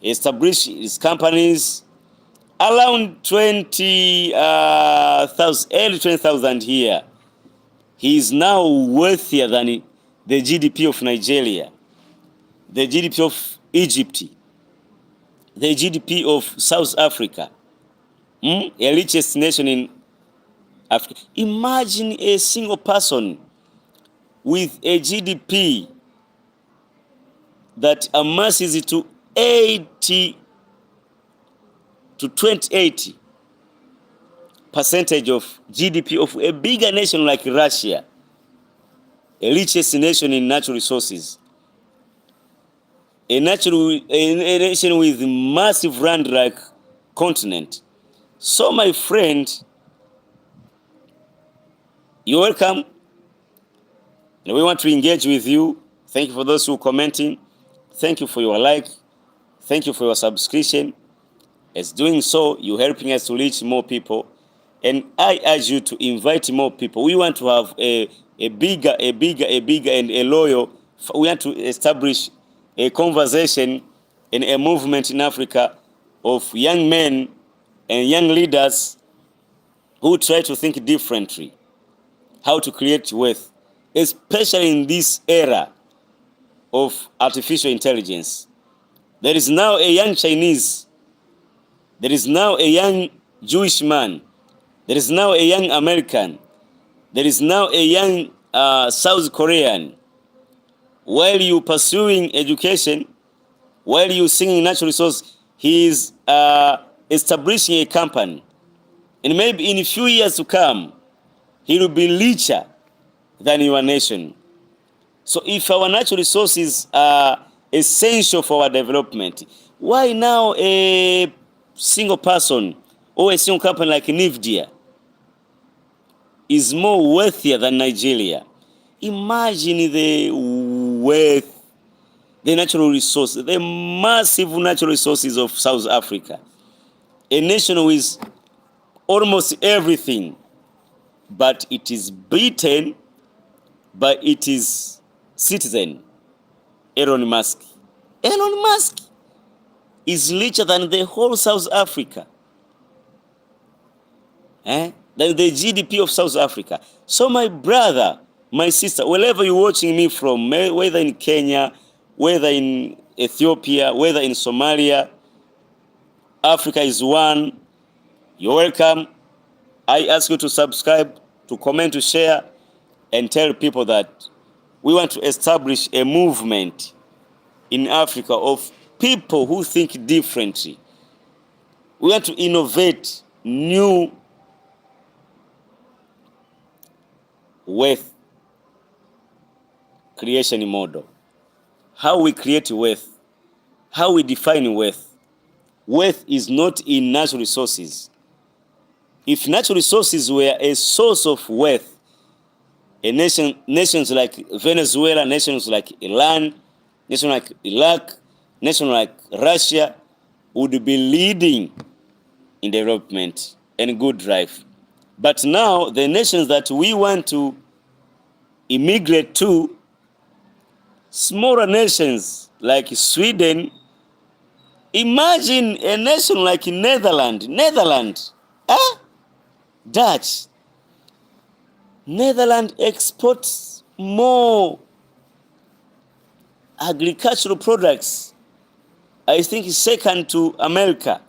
he established his companies around 20,000, early 20,000 here. He is now worthier than the GDP of Nigeria, the GDP of Egypt, the GDP of South Africa, a richest nation in Africa. Imagine a single person with a GDP that amasses to 80 to 28% of GDP of a bigger nation like Russia, a richest nation in natural resources, a nation with massive land like continent. So my friend, you're welcome. And we want to engage with you. Thank you for those who are commenting. Thank you for your like. Thank you for your subscription. As doing so, you're helping us to reach more people. And I urge you to invite more people. We want to have a bigger and a loyal. We want to establish a conversation and a movement in Africa of young men and young leaders who try to think differently, how to create wealth, especially in this era of artificial intelligence. There is now a young Chinese. There is now a young Jewish man. There is now a young American. There is now a young South Korean. While you pursuing education, while you singing natural resource, he is establishing a company. And maybe in a few years to come, he will be richer than your nation. So if our natural resources are essential for our development, why now a single person or a single company like Nvidia is more wealthier than Nigeria? Imagine the wealth, the natural resources, the massive natural resources of South Africa. A nation with almost everything, but it is beaten by its citizen, Elon Musk. Elon Musk is richer than the whole South Africa, than the GDP of South Africa. So my brother, my sister, wherever you're watching me from, whether in Kenya, whether in Ethiopia, whether in Somalia, Africa is one. You're welcome. I ask you to subscribe, to comment, to share, and tell people that we want to establish a movement in Africa of people who think differently. We want to innovate new wealth creation model. How we create wealth, how we define wealth. Wealth is not in natural resources. If natural resources were a source of wealth, nations like Venezuela, nations like Iran, nations like Iraq, nations like Russia would be leading in development and good life. But now the nations that we want to immigrate to, smaller nations like Sweden, imagine a nation like Netherlands, Dutch. Netherlands exports more agricultural products. I think it's second to America.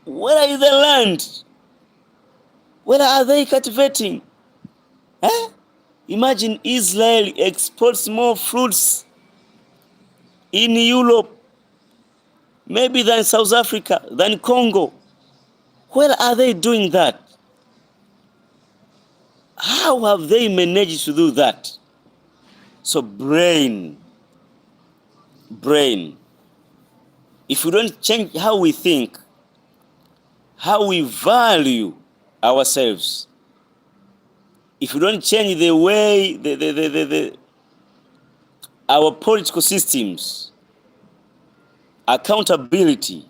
Where is the land? Where are they cultivating? Imagine Israel exports more fruits in Europe, maybe than South Africa, than Congo. Where are they doing that? How have they managed to do that? So brain. If we don't change how we think, how we value ourselves, if we don't change the way our political systems, accountability,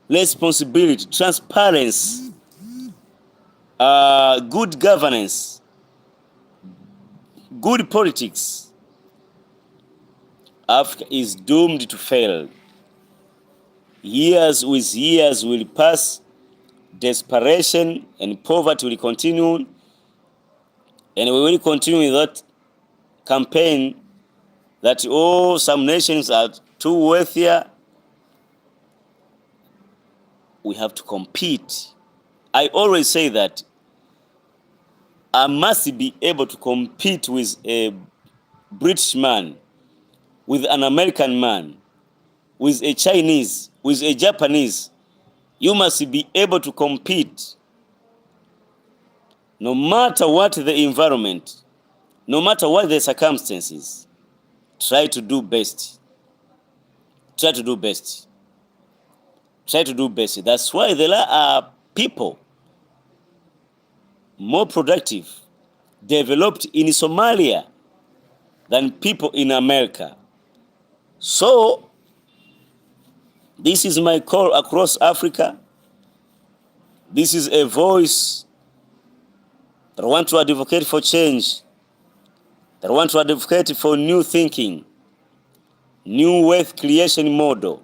responsibility, transparency, good governance, good politics, Africa is doomed to fail. Years with years will pass, desperation and poverty will continue, and we will continue with that campaign that some nations are too wealthier. We have to compete. I always say that I must be able to compete with a British man, with an American man, with a Chinese, with a Japanese. You must be able to compete no matter what the environment, no matter what the circumstances. Try to do best. Try to do best. Try to do best. That's why there are people more productive, developed in Somalia than people in America. So this is my call across Africa. This is a voice that want to advocate for change, that want to advocate for new thinking, new wealth creation model,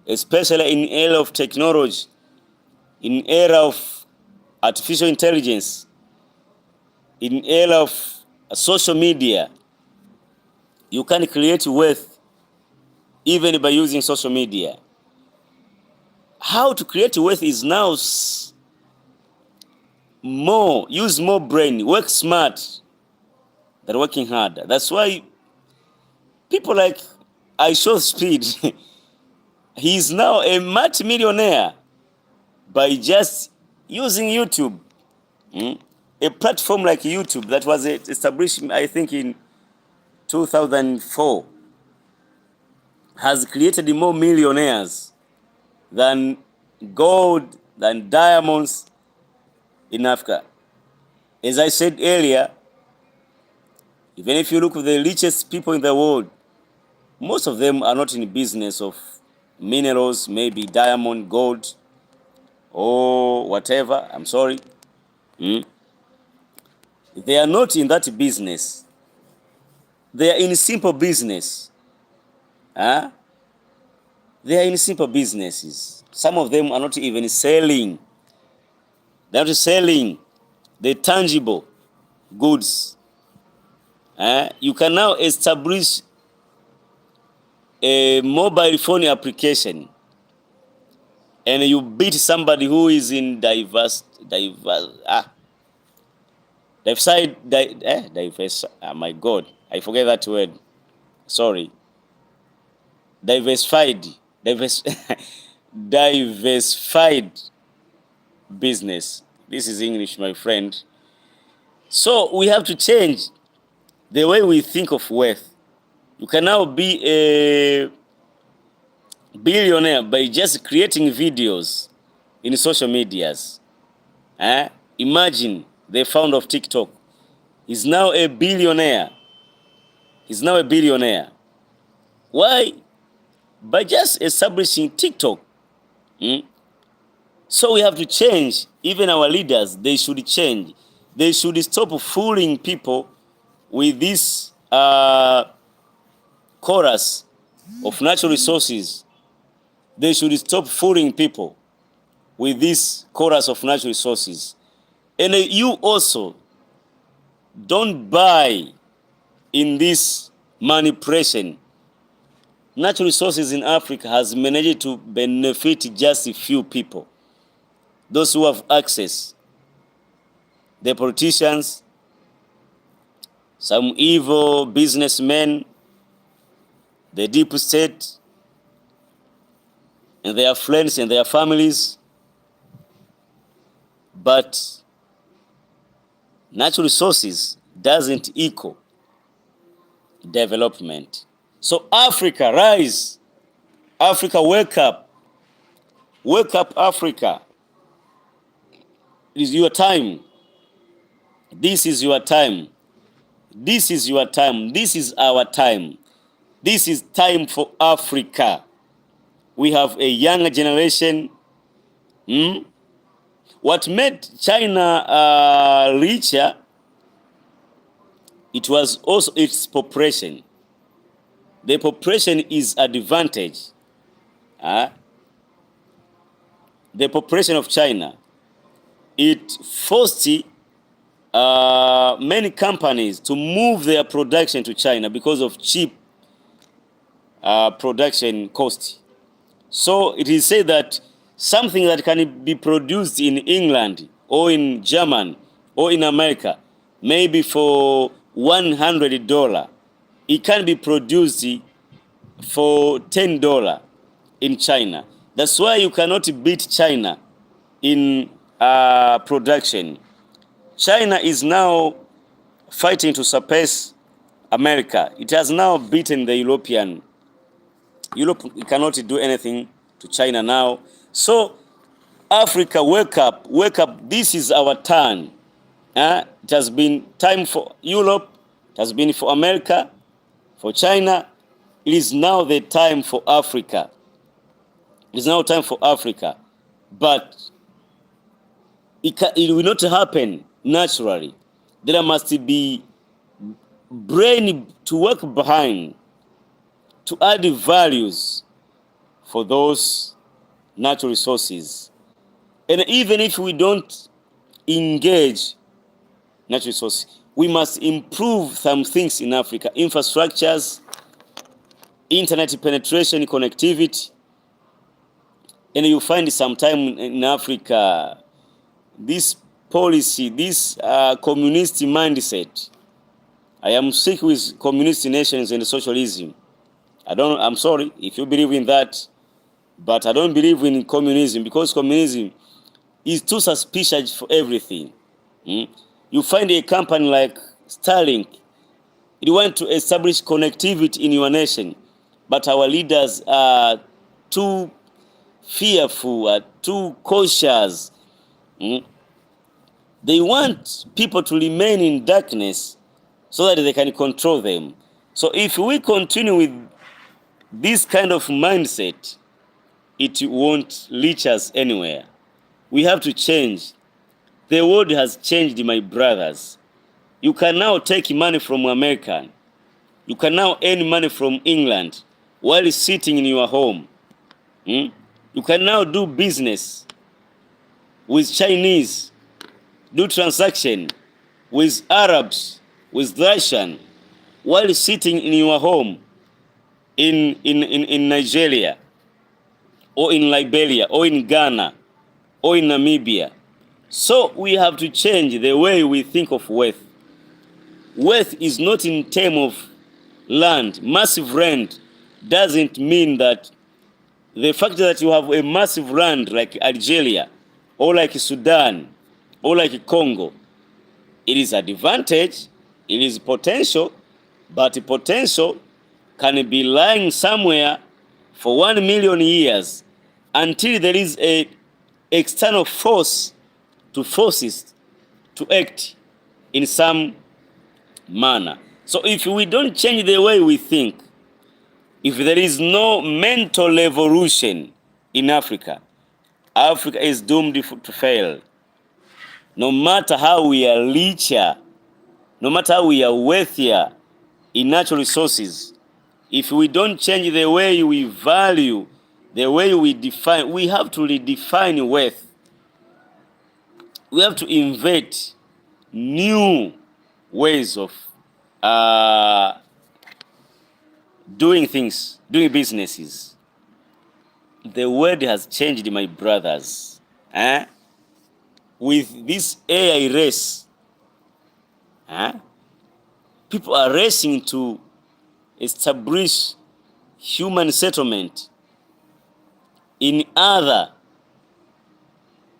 especially in era of technology, in era of artificial intelligence, in era of social media. You can create wealth even by using social media. How to create wealth is now use more brain, work smart than working hard. That's why people like IShowSpeed, he is now a multi-millionaire by just using YouTube. A platform like YouTube that was established, I think, in 2004, has created more millionaires than gold, than diamonds in Africa. As I said earlier, even if you look at the richest people in the world, most of them are not in the business of minerals, maybe diamond, gold, or whatever. I'm sorry. They are not in that business. They are in simple business. They are in simple businesses. Some of them are not even selling. They are not selling the tangible goods. You can now establish a mobile phone application and you beat somebody who is in diverse, my God, I forget that word. Sorry. Diversified business. This is English, my friend. So we have to change the way we think of wealth. You can now be a billionaire by just creating videos in social medias. Imagine the founder of TikTok is now a billionaire. He's now a billionaire. Why? By just establishing TikTok. So we have to change. Even our leaders, they should change. They should stop fooling people with this chorus of natural resources. They should stop fooling people with this chorus of natural resources. And you also don't buy in this manipulation. Natural resources in Africa has managed to benefit just a few people. Those who have access. The politicians, some evil businessmen, the deep state, and their friends and their families. But natural resources doesn't equal development. So Africa, rise. Africa, wake up. Wake up, Africa. It is your time. This is your time. This is your time. This is our time. This is time for Africa. We have a younger generation. What made China richer, it was also its population. The population is advantage. The population of China, it forced many companies to move their production to China because of cheap production cost. So it is said that something that can be produced in England or in Germany or in America, maybe for $100, it can be produced for $10 in China. That's why you cannot beat China in production. China is now fighting to surpass America. It has now beaten the European. Europe cannot do anything to China now. So Africa, wake up, wake up. This is our turn. It has been time for Europe, it has been for America, for China. It is now the time for Africa. It is now time for Africa. But it will not happen naturally. There must be brain to work behind, to add values for those natural resources. And even if we don't engage natural resources, we must improve some things in Africa: infrastructures, internet penetration, connectivity. And you find sometime in Africa, this policy, this communist mindset. I am sick with communist nations and socialism. I'm sorry if you believe in that, but I don't believe in communism, because communism is too suspicious for everything. You find a company like Starlink, it want to establish connectivity in your nation, but our leaders are too fearful, are too cautious. They want people to remain in darkness so that they can control them. So if we continue with this kind of mindset, it won't reach us anywhere. We have to change. The world has changed, my brothers. You can now take money from America. You can now earn money from England while sitting in your home. You can now do business with Chinese, do transaction with Arabs, with Russian, while sitting in your home in Nigeria, or in Liberia, or in Ghana, or in Namibia. So we have to change the way we think of wealth. Wealth is not in terms of land. Massive land doesn't mean that the fact that you have a massive land like Algeria, or like Sudan, or like Congo, it is advantage, it is potential, but potential can be lying somewhere for 1 million years until there is a external force to forces to act in some manner. So if we don't change the way we think, if there is no mental revolution in Africa, Africa is doomed to fail. No matter how we are richer, no matter how we are wealthier in natural resources, if we don't change the way we value, the way we define, we have to redefine wealth. We have to invent new ways of doing things, doing businesses. The world has changed, my brothers. With this AI race, people are racing to establish human settlement in other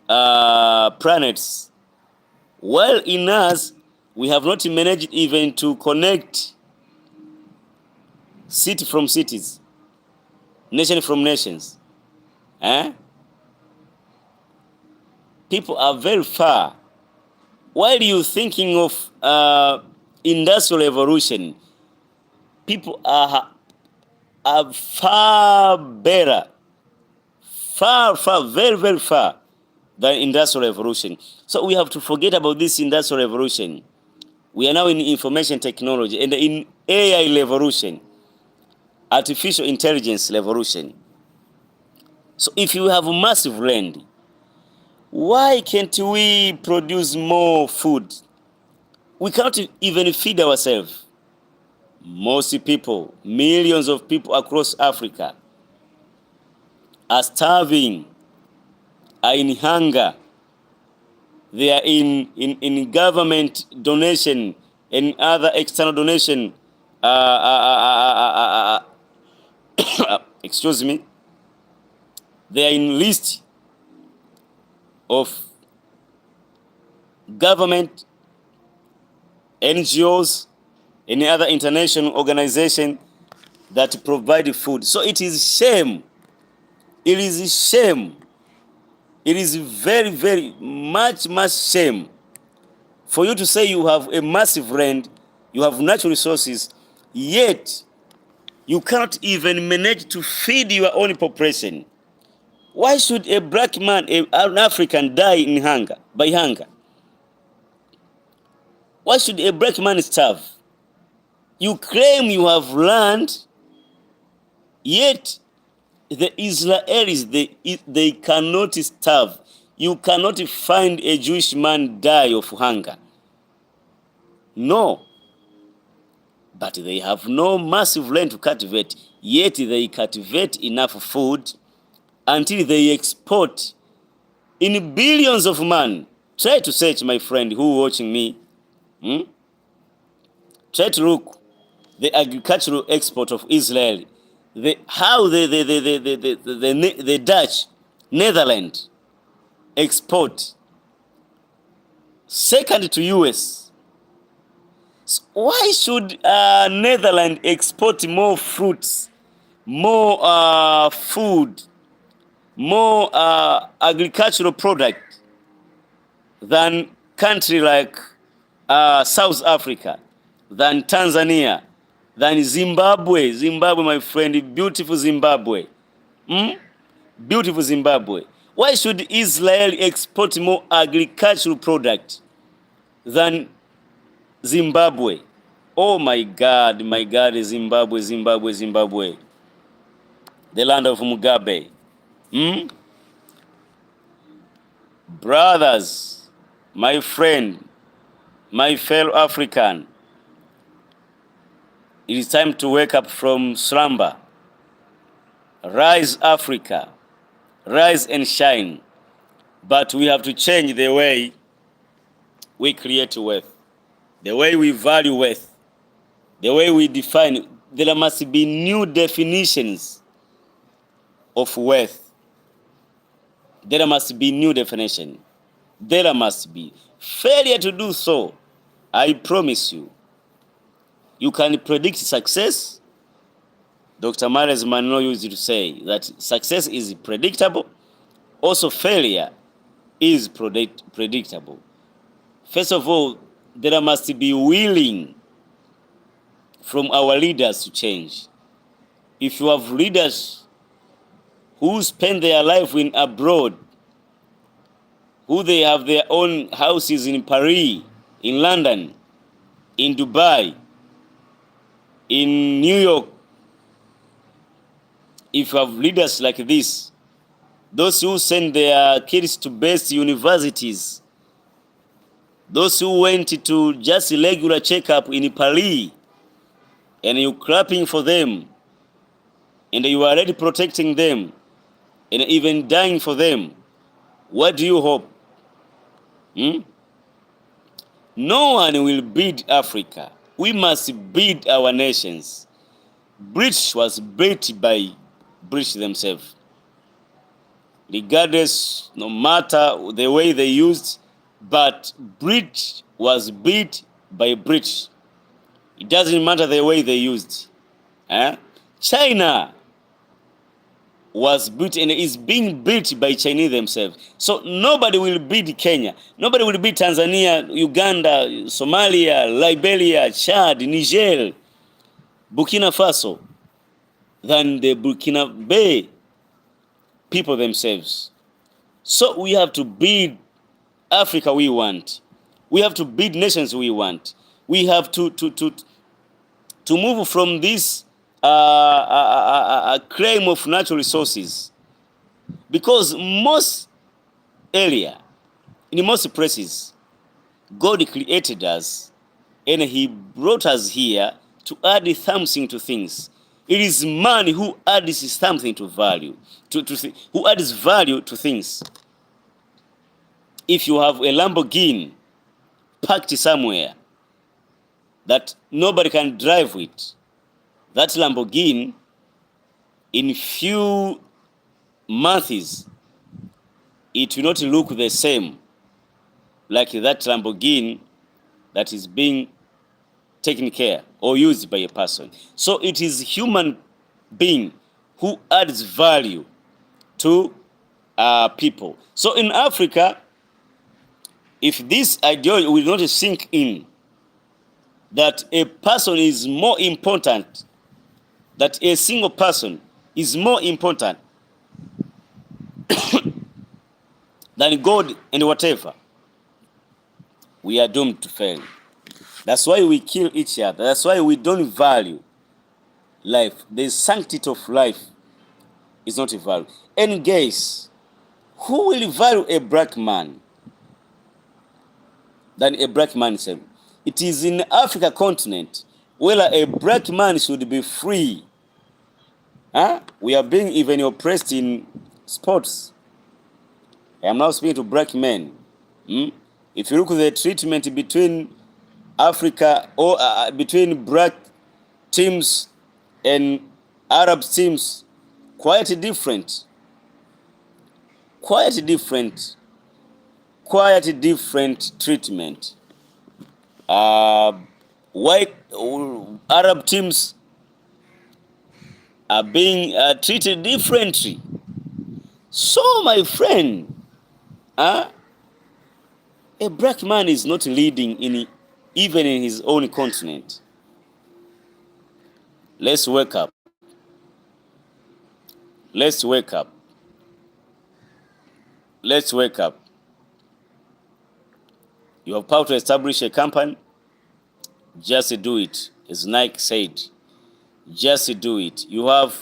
planets. While in us, we have not managed even to connect city from cities, nation from nations. People are very far. While you're thinking of industrial revolution, people are far better, far, very, very far than industrial revolution. So we have to forget about this industrial revolution. We are now in information technology and in AI revolution, artificial intelligence revolution. So if you have massive land, why can't we produce more food? We cannot even feed ourselves. Most people, millions of people across Africa are starving, are in hunger. They are in government donation and other external donation. Excuse me. They are in list of government, NGOs, any other international organization that provide food. So it is shame. It is a shame It is very, very much shame for you to say you have a massive land, you have natural resources, yet you cannot even manage to feed your own population. Why should a black man, an African, die in hunger, by hunger? Why should a black man starve? You claim you have land, yet the Israelis, they cannot starve. You cannot find a Jewish man die of hunger. No. But they have no massive land to cultivate, yet they cultivate enough food until they export in billions of man. Try to search, my friend who watching me. Try to look the agricultural export of Israel. How the Dutch, Netherlands export second to US. So why should Netherlands export more fruits, more food, more agricultural product than country like South Africa, than Tanzania, than Zimbabwe? Zimbabwe, my friend, beautiful Zimbabwe. Beautiful Zimbabwe. Why should Israel export more agricultural product than Zimbabwe? Oh my God, Zimbabwe, Zimbabwe, Zimbabwe. The land of Mugabe. Brothers, my friend, my fellow African, it is time to wake up from slumber. Rise, Africa. Rise and shine. But we have to change the way we create wealth, the way we value wealth, the way we define. There must be new definitions of wealth. There must be new definition. There must be. Failure to do so, I promise you, you can predict success. Dr. Myles Munroe used to say that success is predictable. Also, failure is predictable. First of all, there must be willing from our leaders to change. If you have leaders who spend their life in abroad, who they have their own houses in Paris, in London, in Dubai, in New York, if you have leaders like this, those who send their kids to best universities, those who went to just a regular checkup in Paris, and you clapping for them, and you are already protecting them, and even dying for them, what do you hope? No one will build Africa. We must build our nations. British was built by British themselves. Regardless, no matter the way they used, but British was built by British. It doesn't matter the way they used. China was built and is being built by Chinese themselves. So nobody will build Kenya. Nobody will build Tanzania, Uganda, Somalia, Liberia, Chad, Niger, Burkina Faso than the Burkinabe people themselves. So we have to build Africa we want. We have to build nations we want. We have to move from this claim of natural resources, because most area, in most places, God created us and He brought us here to add something to things. It is man who adds something to value, who adds value to things. If you have a Lamborghini parked somewhere that nobody can drive with, that Lamborghini, in few months, it will not look the same like that Lamborghini that is being taken care or used by a person. So it is human being who adds value to people. So in Africa, if this ideology will not sink in, that a person is more important, that a single person is more important than God and whatever, we are doomed to fail. That's why we kill each other. That's why we don't value life. The sanctity of life is not valued. And guys, who will value a black man than a black man himself? It is in Africa continent where a black man should be free. We are being even oppressed in sports. I am now speaking to black men. If you look at the treatment between Africa or between black teams and Arab teams, quite different treatment. White Arab teams are being treated differently. So my friend, a black man is not leading even in his own continent. Let's wake up. Let's wake up. Let's wake up. You have power to establish a company, just do it. As Nike said, just do it. You have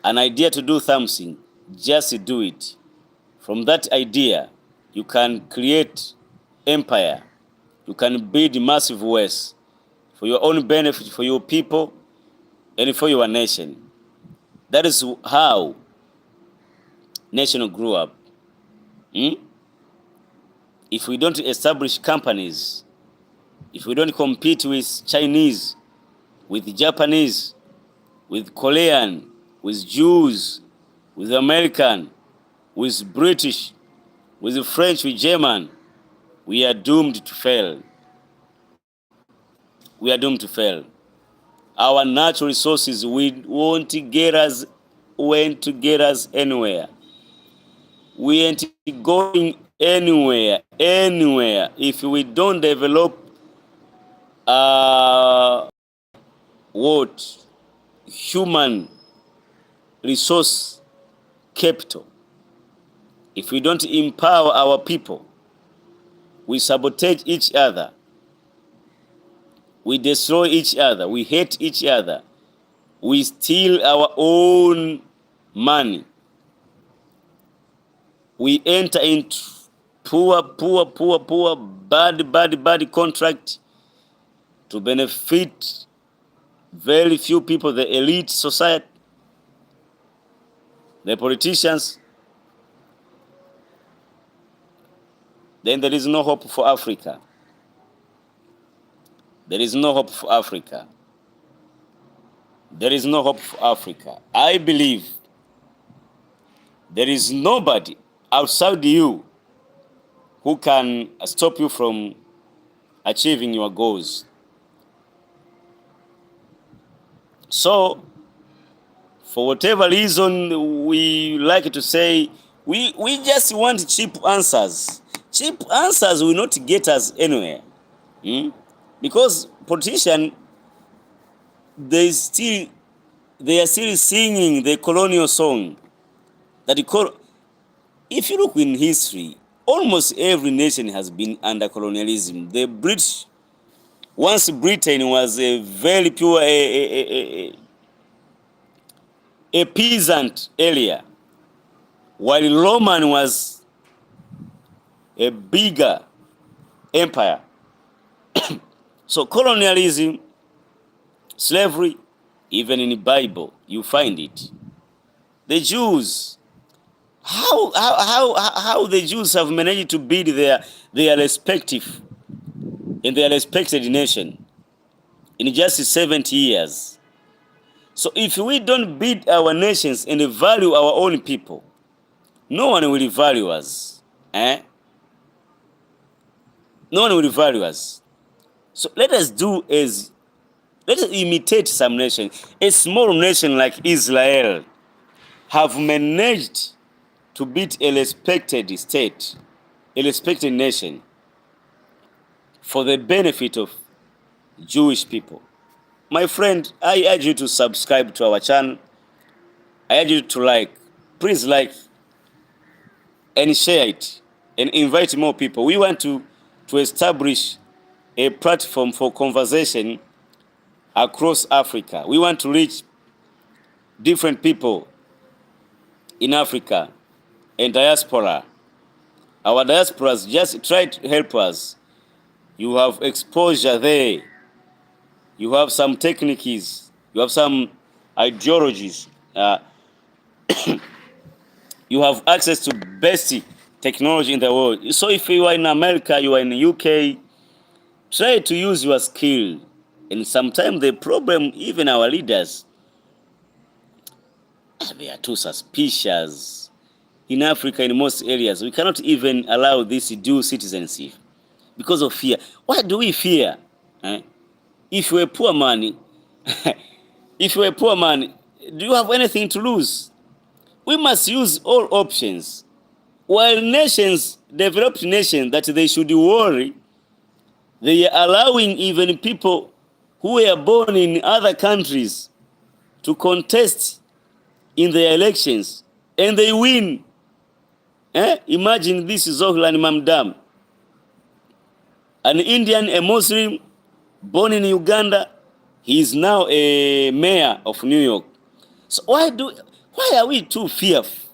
an idea to do something, just do it. From that idea, you can create empire. You can build massive wealth for your own benefit, for your people, and for your nation. That is how nation grew up. If we don't establish companies, if we don't compete with Chinese, with Japanese, with Korean, with Jews, with American, with British, with French, with German, we are doomed to fail. We are doomed to fail. Our natural resources won't get us anywhere. We ain't going anywhere if we don't develop human resource capital. If we don't empower our people, we sabotage each other, we destroy each other, we hate each other, we steal our own money, we enter into poor, bad contract to benefit very few people, the elite society, the politicians. Then there is no hope for Africa. There is no hope for Africa. There is no hope for Africa. I believe there is nobody outside you who can stop you from achieving your goals. So, for whatever reason we like to say, we just want cheap answers. Cheap answers will not get us anywhere. Because politicians, they are still singing the colonial song. If you look in history, almost every nation has been under colonialism. The British, once Britain was a very pure, a peasant area, while Roman was a bigger empire. So colonialism, slavery, even in the Bible, you find it. The Jews, how the Jews have managed to build their respective in their respected nation in just 70 years. So if we don't build our nations and value our own people, no one will value us. No one will value us. So let us imitate some nation. A small nation like Israel have managed to beat a respected state, a respected nation, for the benefit of Jewish people. My friend, I urge you to subscribe to our channel. I urge you to like. Please like and share it and invite more people. We want to establish a platform for conversation across Africa. We want to reach different people in Africa and diaspora. Our diasporas, just try to help us. You have exposure there. You have some techniques. You have some ideologies. You have access to best technology in the world. So if you are in America, you are in the UK, try to use your skill. And sometimes the problem, even our leaders, they are too suspicious. In Africa, in most areas, we cannot even allow this dual citizenship because of fear. Why do we fear? If you're a poor man, if you're a poor man, do you have anything to lose? We must use all options. While nations, developed nations, that they should worry, they are allowing even people who were born in other countries to contest in the elections, and they win. Imagine this is Zohran Mamdam, an Indian, a Muslim, born in Uganda. He is now a mayor of New York. So why are we too fearful?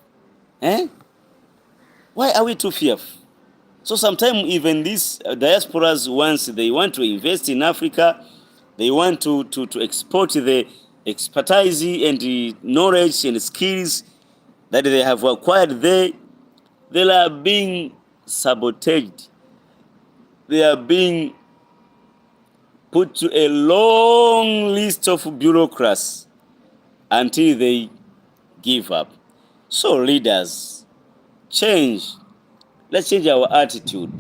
Why are we too fearful? So sometimes even these diasporas, once they want to invest in Africa, they want to export the expertise and the knowledge and skills that they have acquired there, they are being sabotaged. They are being put to a long list of bureaucrats until they give up. So leaders, change. Let's change our attitude.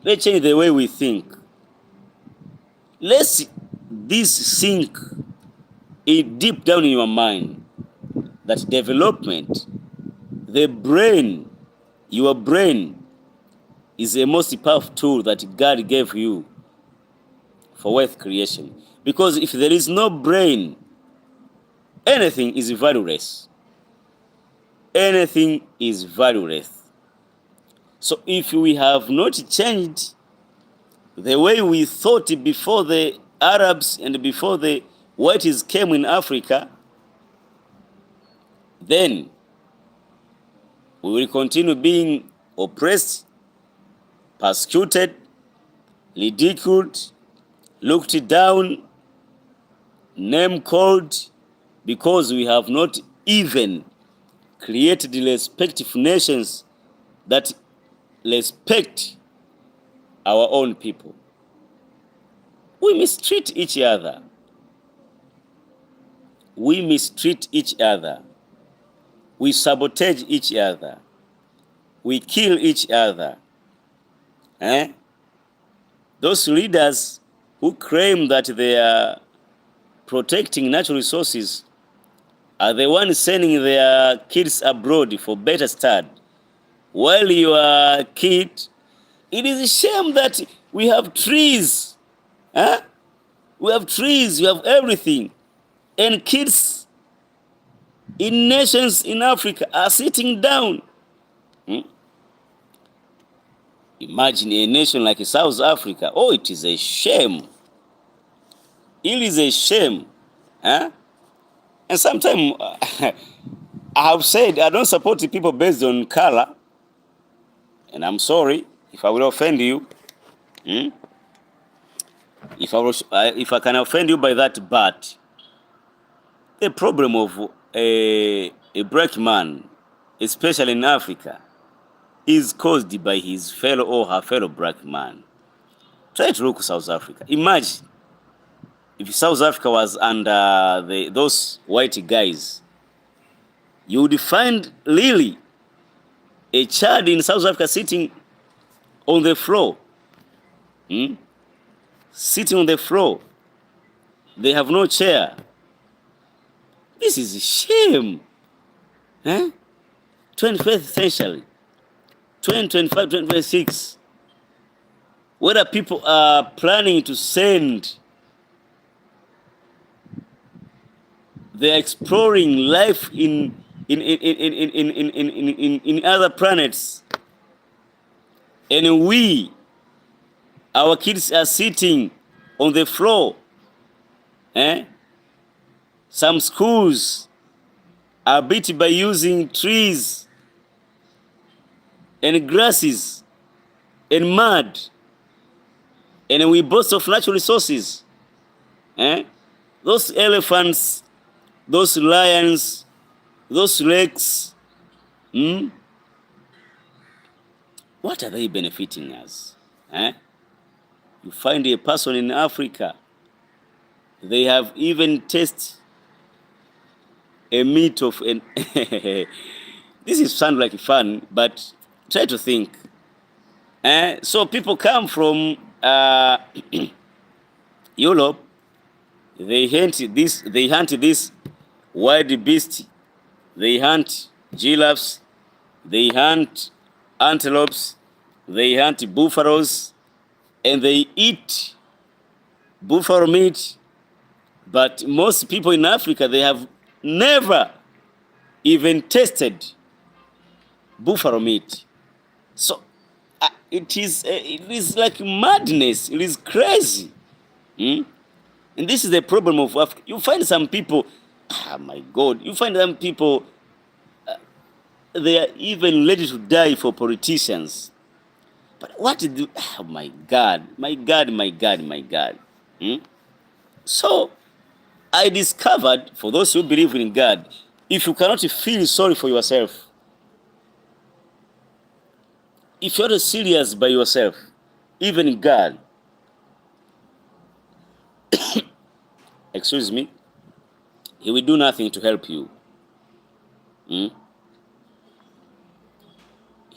Let's change the way we think. Let's this sink it deep down in your mind that development, the brain, your brain is the most powerful tool that God gave you for wealth creation. Because if there is no brain, anything is valueless. Anything is valueless. So if we have not changed the way we thought before the Arabs and before the whites came in Africa, then we will continue being oppressed, persecuted, ridiculed, looked down, name called, because we have not even created respectful nations that respect our own people. We mistreat each other. We mistreat each other. We sabotage each other. We kill each other. Those leaders who claim that they are protecting natural resources are the ones sending their kids abroad for better start. While your kid, it is a shame that we have trees. We have trees, we have everything. And kids in nations in Africa are sitting down. Imagine a nation like South Africa. Oh, it is a shame. It is a shame. And sometimes I have said I don't support the people based on color. And I'm sorry if I will offend you. If I can offend you by that, but the problem of a black man, especially in Africa, is caused by his fellow or her fellow black man. Try to look at South Africa. Imagine if South Africa was under those white guys, you would find Lily, a child in South Africa, sitting on the floor. Sitting on the floor. They have no chair. This is a shame. 21st century, 2025, 2026, whether people are planning to send, they're exploring life in other planets, and our kids are sitting on the floor. Some schools are built by using trees and grasses and mud, and we boast of natural resources. Those elephants, those lions, those lakes, what are they benefiting us? You find a person in Africa, they have even tasted a meat of an this is sound like fun, but try to think. So people come from Europe, they hunt this wild beast, they hunt giraffes, they hunt antelopes, they hunt buffaloes, and they eat buffalo meat. But most people in Africa, they have never even tasted buffalo meat. So it is like madness. It is crazy. And this is the problem of Africa. You find some people, my God, you find some people, they are even ready to die for politicians. But what did you, my God. So I discovered, for those who believe in God, if you cannot feel sorry for yourself, if you're not serious by yourself, even God, excuse me, He will do nothing to help you. He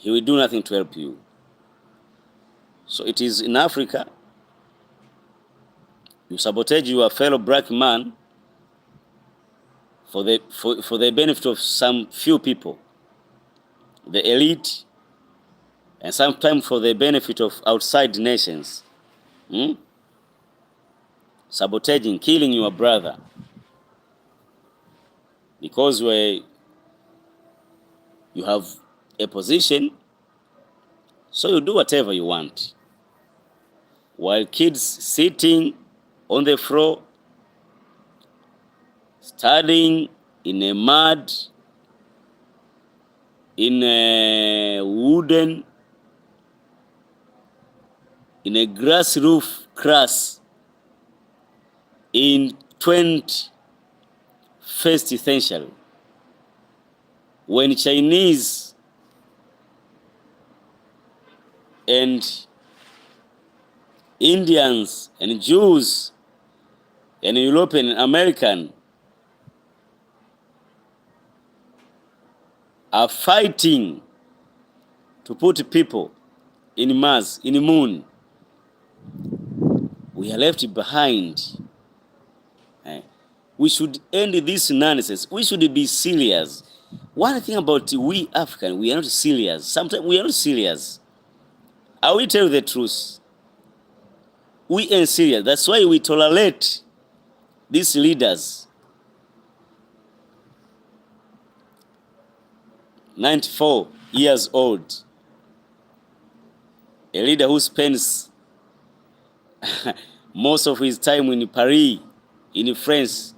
will do nothing to help you. So it is in Africa, you sabotage your fellow black man for the benefit of some few people, the elite, and sometimes for the benefit of outside nations. Sabotaging, killing your brother because you have a position, so you do whatever you want, while kids sitting on the floor studying in a mud, in a wooden, in a grass roof class in 21st century, when Chinese and Indians and Jews and European and American are fighting to put people in Mars, in the moon, we are left behind. We should end this nonsense. We should be serious. One thing about we Africans, we are not serious. Sometimes we are not serious. I will tell you the truth. We ain't serious. That's why we tolerate these leaders. 94 years old. A leader who spends most of his time in Paris, in France.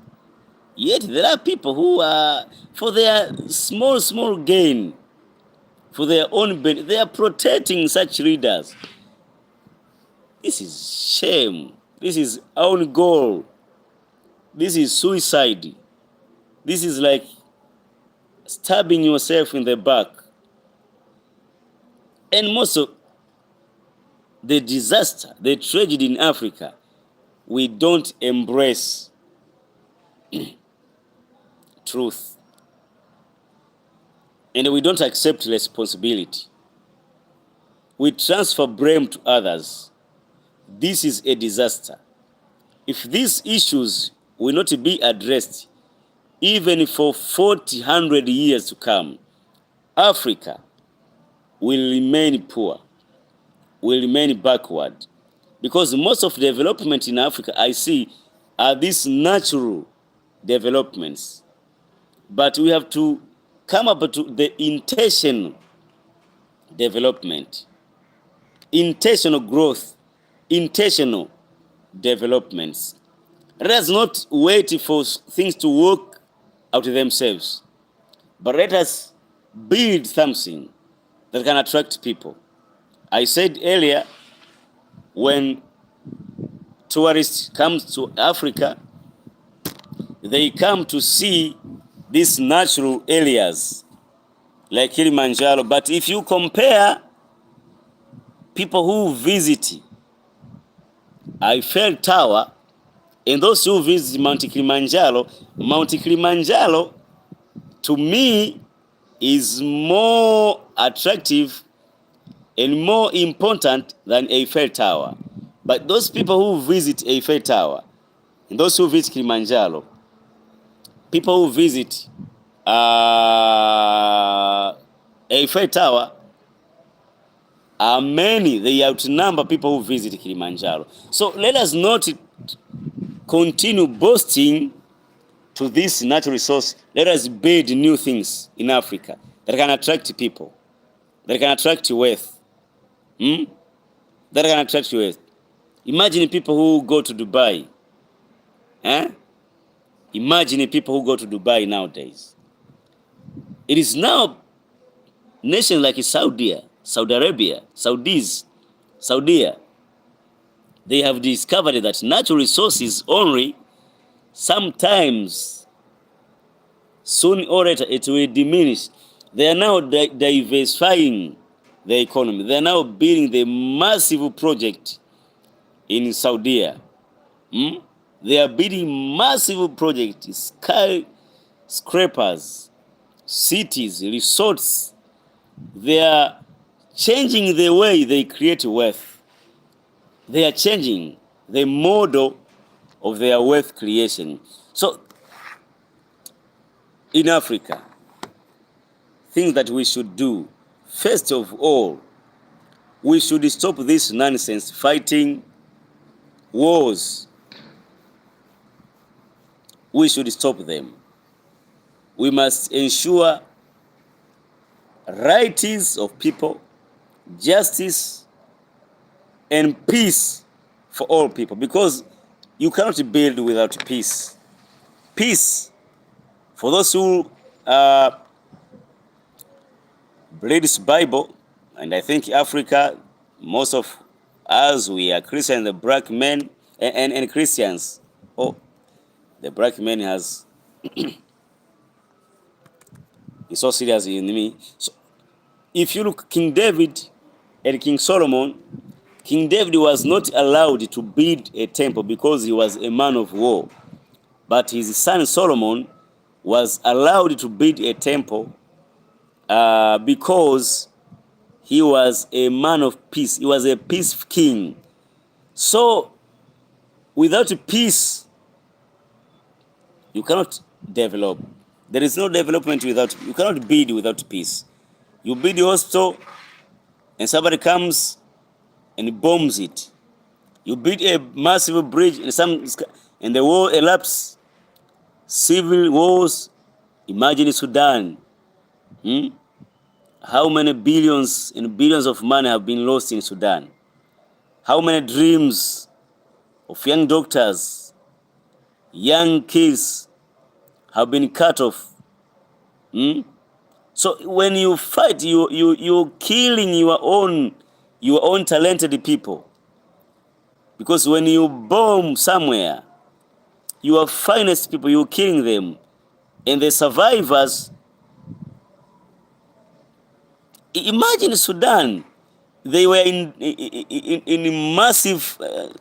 Yet there are people who are, for their small gain, for their own benefit, they are protecting such leaders. This is shame. This is own goal. This is suicide. This is like stabbing yourself in the back. And most of the disaster, the tragedy in Africa, we don't embrace truth. And we don't accept responsibility. We transfer blame to others. This is a disaster. If these issues will not be addressed, even for 400 years to come, Africa will remain poor, will remain backward. Because most of the development in Africa I see are these natural developments. But we have to come up to the intentional development, intentional growth, intentional developments. Let us not wait for things to work out themselves, but let us build something that can attract people. I said earlier, when tourists come to Africa, they come to see these natural areas like Kilimanjaro. But if you compare people who visit Eiffel Tower and those who visit Mount Kilimanjaro to me is more attractive and more important than Eiffel Tower. But those people who visit Eiffel Tower and those who visit Kilimanjaro, people who visit Eiffel Tower are many. They outnumber people who visit Kilimanjaro. So let us not continue boasting to this natural resource. Let us build new things in Africa that can attract people, that can attract wealth. That can attract wealth. Imagine people who go to Dubai. Imagine people who go to Dubai nowadays. It is now nations like Saudi Arabia, Saudi, they have discovered that natural resources only sometimes, soon or later, it will diminish. They are now diversifying the economy. They are now building the massive project in Saudi. They are building massive projects, skyscrapers, cities, resorts. They are changing the way they create wealth. They are changing the model of their wealth creation. So, in Africa, things that we should do, first of all, we should stop this nonsense, fighting wars. We should stop them. We must ensure rights of people, justice, and peace for all people, because you cannot build without peace. Peace, for those who read this Bible, and I think Africa, most of us, we are Christians, the black men and Christians. Oh, the black man has is so serious in me. So if you look, King David and King Solomon, King David was not allowed to build a temple because he was a man of war. But his son Solomon was allowed to build a temple because he was a man of peace. He was a peace king. So without peace, you cannot develop. There is no development without, you cannot build without peace. You build a hospital and somebody comes and bombs it. You build a massive bridge and the war elapses. Civil wars. Imagine Sudan. How many billions and billions of money have been lost in Sudan? How many dreams of young doctors, young kids have been cut off? So when you fight, you're killing your own talented people. Because when you bomb somewhere, your finest people, you're killing them. And the survivors, imagine Sudan, they were in massive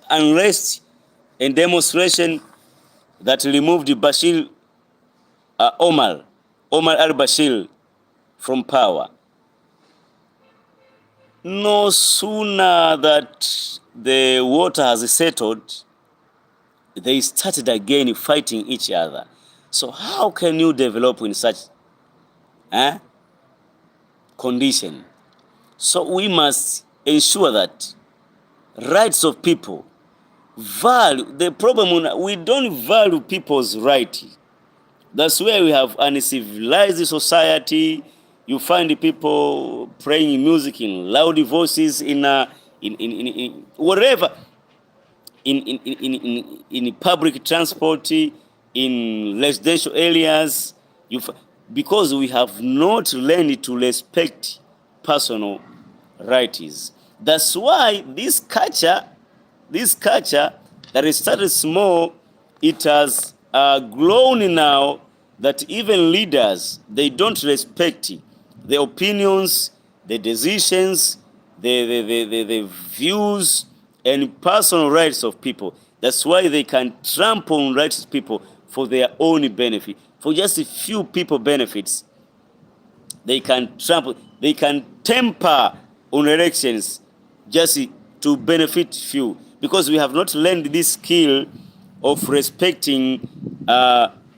unrest and demonstration that removed Bashir Omar al-Bashir from power. No sooner that the water has settled, they started again fighting each other. So how can you develop in such? condition. So we must ensure that rights of people value. The problem, we don't value people's right. That's where we have uncivilized society. You find people playing music in loud voices in wherever, in public transport, in residential areas. Because we have not learned to respect personal rights. That's why this culture that is started small, it has grown now that even leaders, they don't respect the opinions, the decisions, the views and personal rights of people. That's why they can trample on rights of people for their own benefit. For just a few people benefits, they can trample, they can temper on elections just to benefit few, because we have not learned this skill of respecting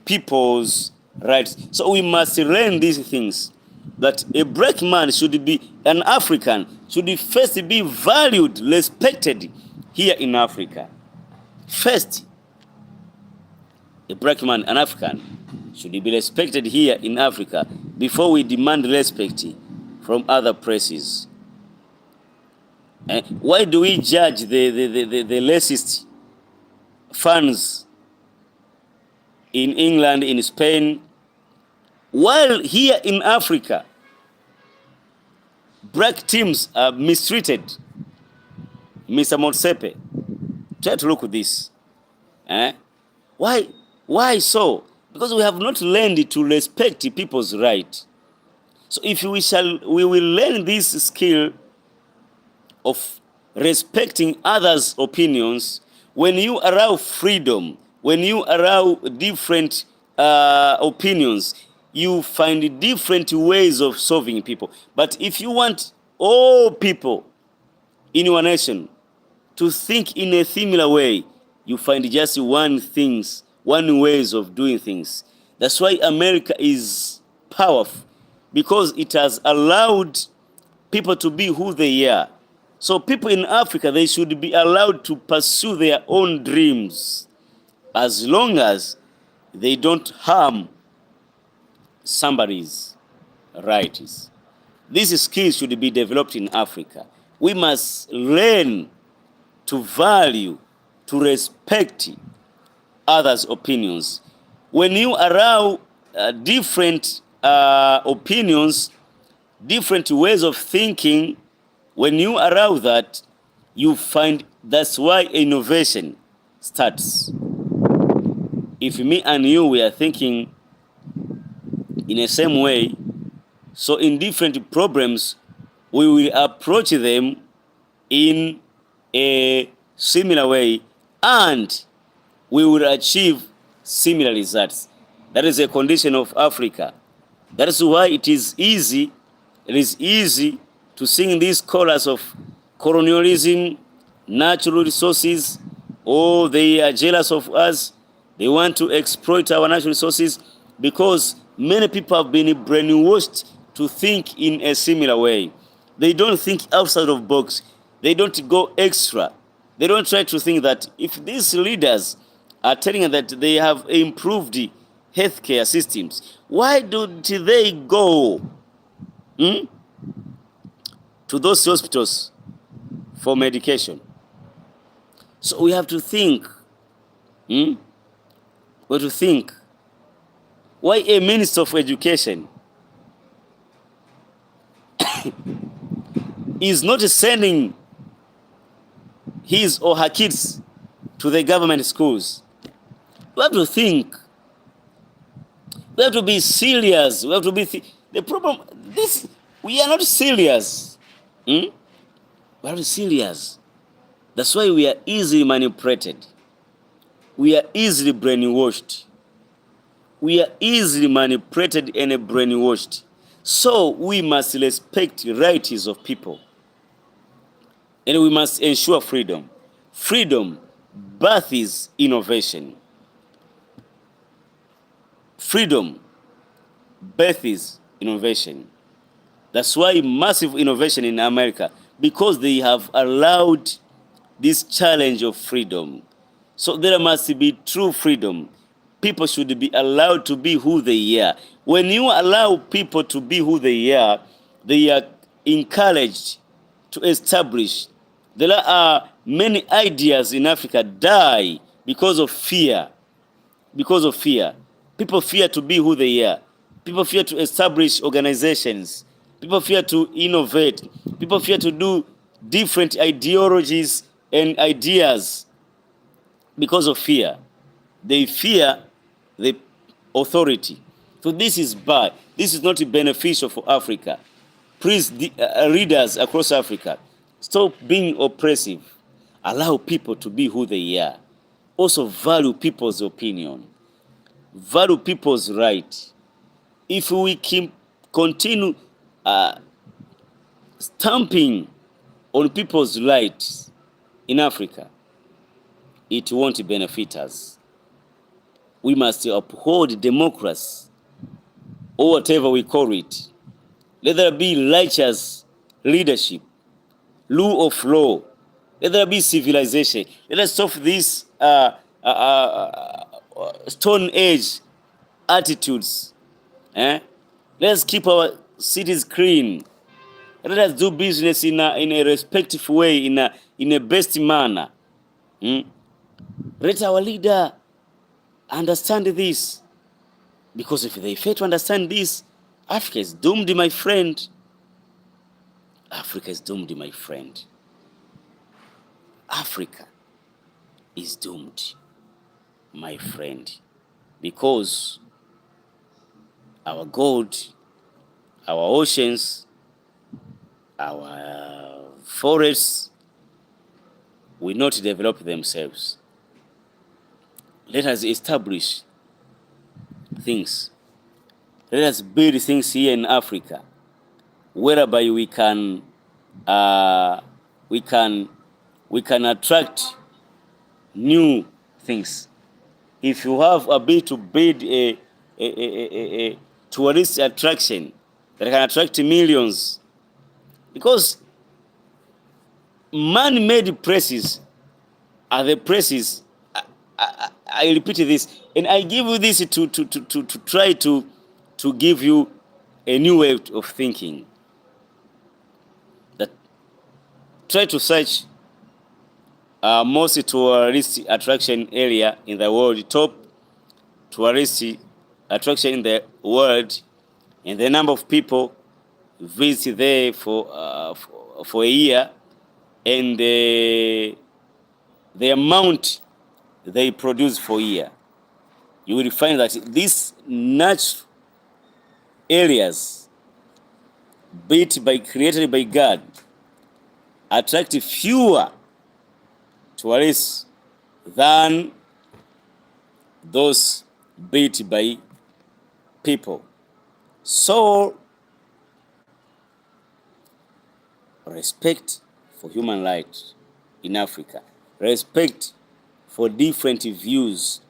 people's rights. So we must learn these things, that a black man should be, an African should first be valued, respected here in Africa. First, a black man, an African, should be respected here in Africa before we demand respect from other places. Why do we judge the racist fans in England, in Spain, while here in Africa, black teams are mistreated? Mr. Motsepe, try to look at this. Why so? Because we have not learned to respect people's right. So if we will learn this skill of respecting others' opinions. When you allow freedom, when you allow different opinions, you find different ways of solving people. But if you want all people in your nation to think in a similar way, you find just one ways of doing things. That's why America is powerful, because it has allowed people to be who they are. So people in Africa, they should be allowed to pursue their own dreams as long as they don't harm somebody's rights. These skills should be developed in Africa. We must learn to value, to respect others' opinions. When you allow different opinions, different ways of thinking, when you allow that, you find that's why innovation starts. If me and you, we are thinking in the same way, so in different problems, we will approach them in a similar way, and we will achieve similar results. That is a condition of Africa. That is why it is easy to sing these chorus of colonialism, natural resources. Oh, they are jealous of us. They want to exploit our natural resources, because many people have been brainwashed to think in a similar way. They don't think outside of box. They don't go extra. They don't try to think that if these leaders are telling us that they have improved healthcare systems, why don't they go to those hospitals for medication? So we have to think. We have to think. Why a minister of education is not sending his or her kids to the government schools? We have to think. We have to be serious. We have to be the problem. We are not serious. We are not serious. That's why we are easily manipulated. We are easily brainwashed. We are easily manipulated and brainwashed. So we must respect the rights of people. And we must ensure freedom. Freedom births innovation. Freedom births innovation. That's why massive innovation in America, because they have allowed this challenge of freedom. So there must be true freedom. People should be allowed to be who they are. When you allow people to be who they are encouraged to establish. There are many ideas in Africa die because of fear. Because of fear. People fear to be who they are. People fear to establish organizations. People fear to innovate. People fear to do different ideologies and ideas because of fear. They fear the authority. So this is bad. This is not beneficial for Africa. Please, leaders across Africa, stop being oppressive. Allow people to be who they are. Also value people's opinion. Value people's right. If we continue stamping on people's rights in Africa, it won't benefit us. We must uphold democracy, or whatever we call it. Let there be righteous leadership, rule of law. Let there be civilization. Let us stop this Stone Age attitudes. Let's keep our cities clean. Let us do business in a respectful way, in a best manner. Let our leader understand this. Because if they fail to understand this, Africa is doomed, my friend. Africa is doomed, my friend. Africa is doomed, my friend. Because our gold, our oceans, our forests will not develop themselves. Let us establish things. Let us build things here in Africa, whereby we can attract new things. If you have a bit to build a tourist attraction that can attract millions, because man-made places are the places. I repeat this, and I give you this to try to give you a new way of thinking. That try to search most tourist attraction area in the world, top tourist attraction in the world, and the number of people visit there for a year, and the amount they produce for a year. You will find that these natural areas created by God attract fewer tourists than those built by people. So respect for human rights in Africa, respect for different views.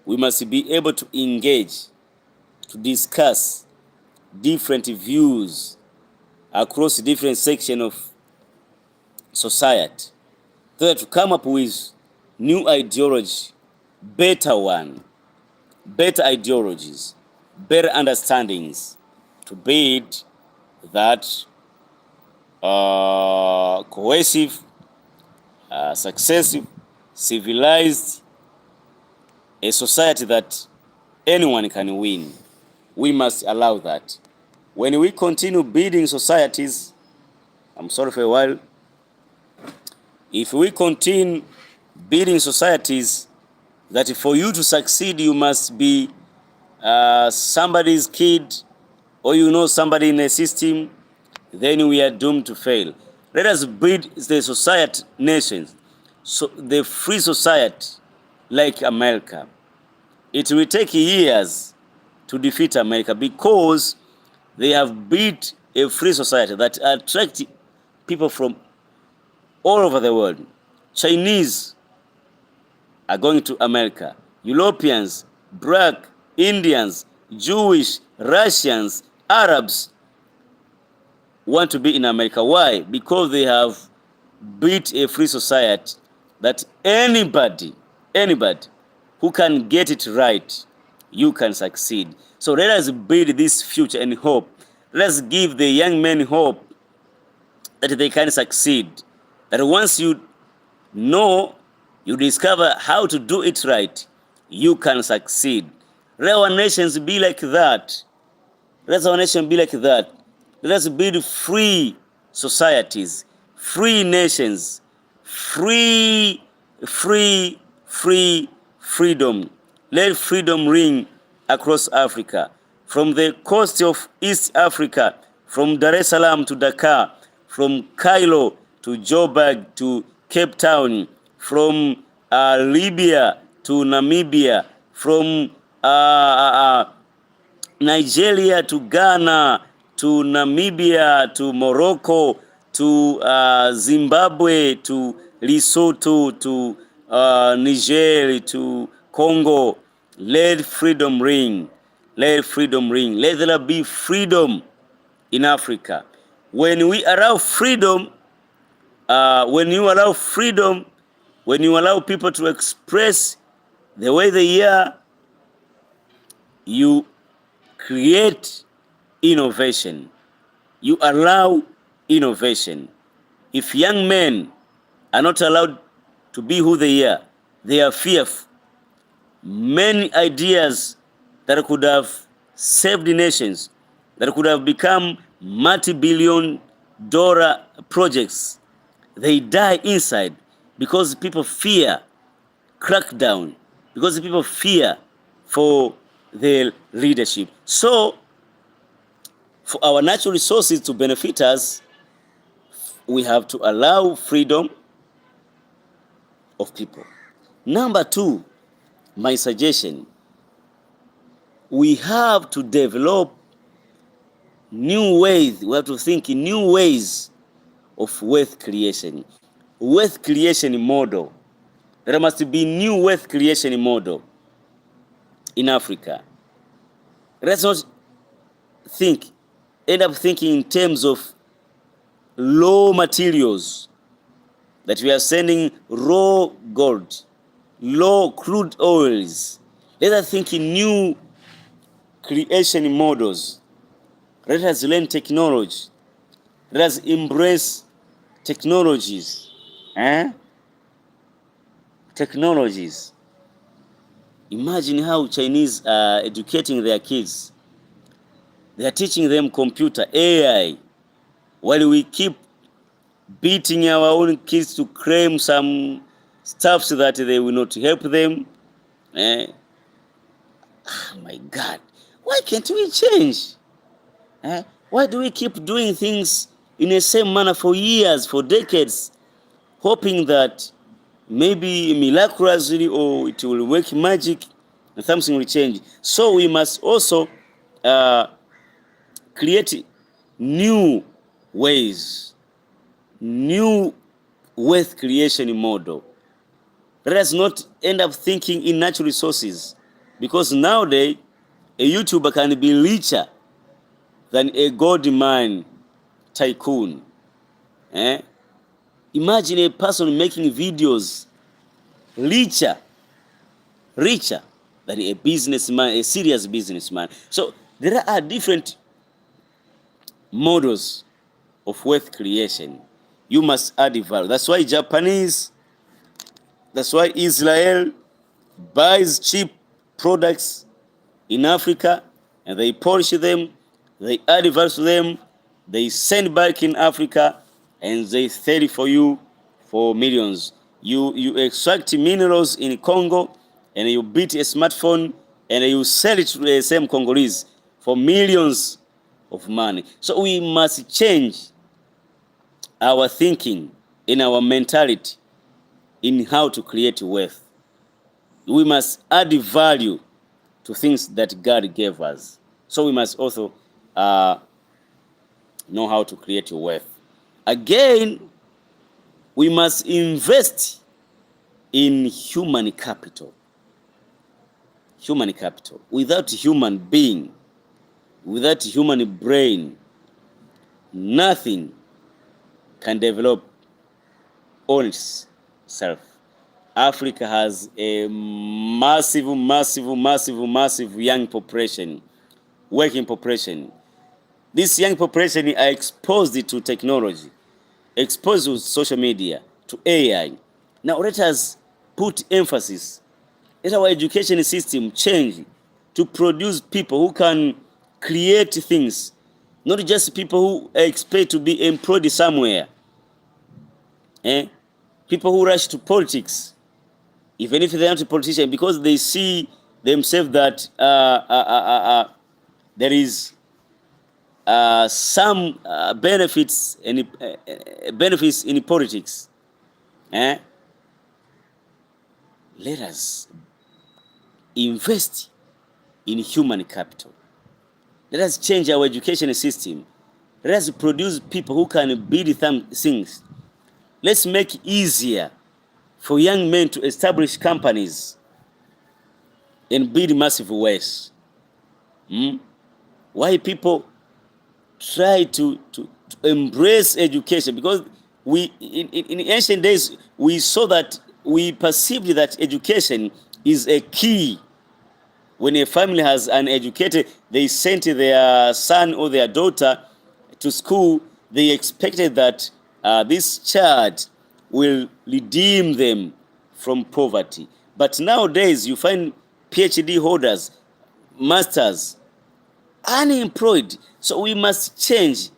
We must be able to engage, to discuss different views across different sections of society, so that to come up with new ideology, better ideologies, better understandings, to build that cohesive, successive, civilized, a society that anyone can win. We must allow that. When we continue building societies, I'm sorry for a while, if we continue building societies that for you to succeed, you must be somebody's kid, or somebody in a system, then we are doomed to fail. Let us build the society nations, so the free society like America. It will take years to defeat America, because they have built a free society that attracts people from all over the world. Chinese are going to America. Europeans, black, Indians, Jewish, Russians, Arabs, want to be in America. Why? Because they have built a free society that anybody who can get it right, you can succeed. So let us build this future and hope. Let's give the young men hope that they can succeed. That once you know, you discover how to do it right, you can succeed. Let our nations be like that. Let our nation be like that. Let us build free societies, free nations, freedom. Let freedom ring across Africa. From the coast of East Africa, from Dar es Salaam to Dakar, from Cairo to Joburg to Cape Town, from Libya to Namibia, from Nigeria to Ghana to Namibia to Morocco to Zimbabwe to Lesotho to Niger to Congo. Let freedom ring. Let freedom ring. Let there be freedom in Africa. When we allow freedom, when you allow people to express the way they are, you create innovation. You allow innovation. If young men are not allowed to be who they are fearful. Many ideas that could have saved the nations, that could have become multi-billion-dollar projects, they die inside because people fear crackdown, because people fear for their leadership. So, for our natural resources to benefit us, we have to allow freedom of people. Number two, my suggestion, we have to develop new ways, we have to think in new ways of wealth creation. Wealth creation model. There must be new wealth creation model in Africa. Let's not end up thinking in terms of raw materials, that we are sending raw gold, low crude oils. Let us think in new creation models. Let us learn technology. Let us embrace technologies. Technologies. Imagine how Chinese are educating their kids. They are teaching them computer, AI, while we keep beating our own kids to claim some stuff so that they will not help them. Oh my God, why can't we change? Why do we keep doing things in the same manner for years, for decades, hoping that maybe miraculously or it will work magic and something will change? So we must also create new ways, new wealth creation model. Let us not end up thinking in natural resources, because nowadays a YouTuber can be richer than a gold mine tycoon. Imagine a person making videos richer than a businessman, a serious businessman. So there are different models of wealth creation. You must add value. That's why Israel buys cheap products in Africa and they polish them, they add value to them, they send back in Africa and they sell it for you for millions. You extract minerals in Congo and you beat a smartphone and you sell it to the same Congolese for millions of money. So we must change our thinking, in our mentality, in how to create wealth. We must add value to things that God gave us. So we must also know how to create wealth. Again, we must invest in human capital. Human capital. Without human being, without human brain, nothing can develop on itself. Africa has a massive young population, working population. This young population are exposed to technology, exposed to social media, to AI. Now let us put emphasis, let our education system change to produce people who can create things, not just people who expect to be employed somewhere. People who rush to politics, even if they aren't a politician, because they see themselves that there is some benefits in politics. Let us invest in human capital. Let us change our education system. Let us produce people who can build things. Let's make it easier for young men to establish companies and build massive ways. Why people try to embrace education? Because we in ancient days we saw that, we perceived that education is a key. When a family has an educated, they sent their son or their daughter to school, they expected that this child will redeem them from poverty. But nowadays you find PhD holders, masters, unemployed. So we must change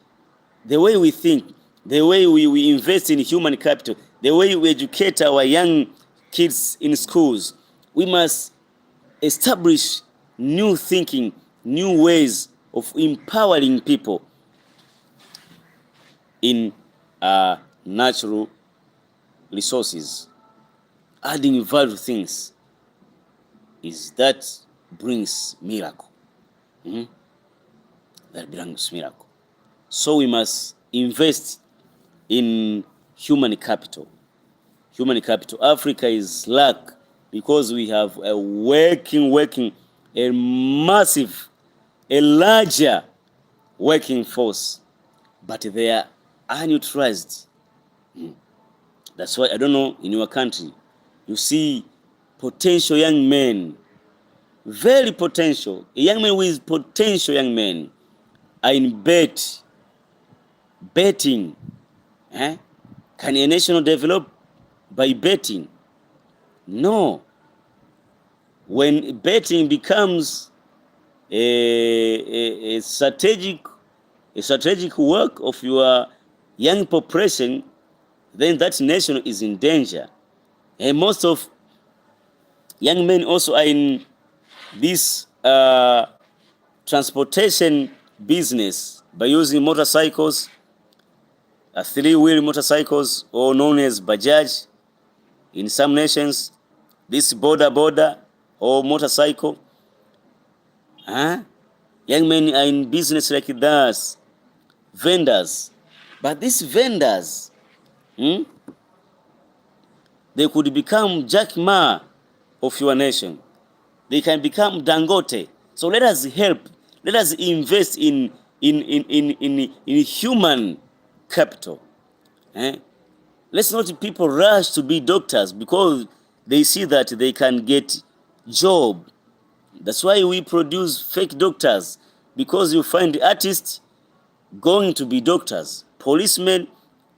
the way we think, the way we invest in human capital, the way we educate our young kids in schools. We must establish new thinking, new ways of empowering people in natural resources, adding value to things. Is that brings miracle. That brings miracle. So we must invest in human capital. Human capital. Africa is lack because we have a working, a massive, a larger working force, but they are unutilized. That's why, I don't know, in your country, you see potential young men, very potential, young men with potential young men are in betting. Can a nation develop by betting? No. When betting becomes a strategic work of your young population, then that nation is in danger. And most of young men also are in this transportation business by using motorcycles, three-wheel motorcycles, or known as Bajaj in some nations, this border or motorcycle. Young men are in business like that, vendors. But these vendors, they could become Jack Ma of your nation. They can become Dangote. So let us help. Let us invest in human capital. Let's not people rush to be doctors because they see that they can get job. That's why we produce fake doctors, because you find artists going to be doctors, policemen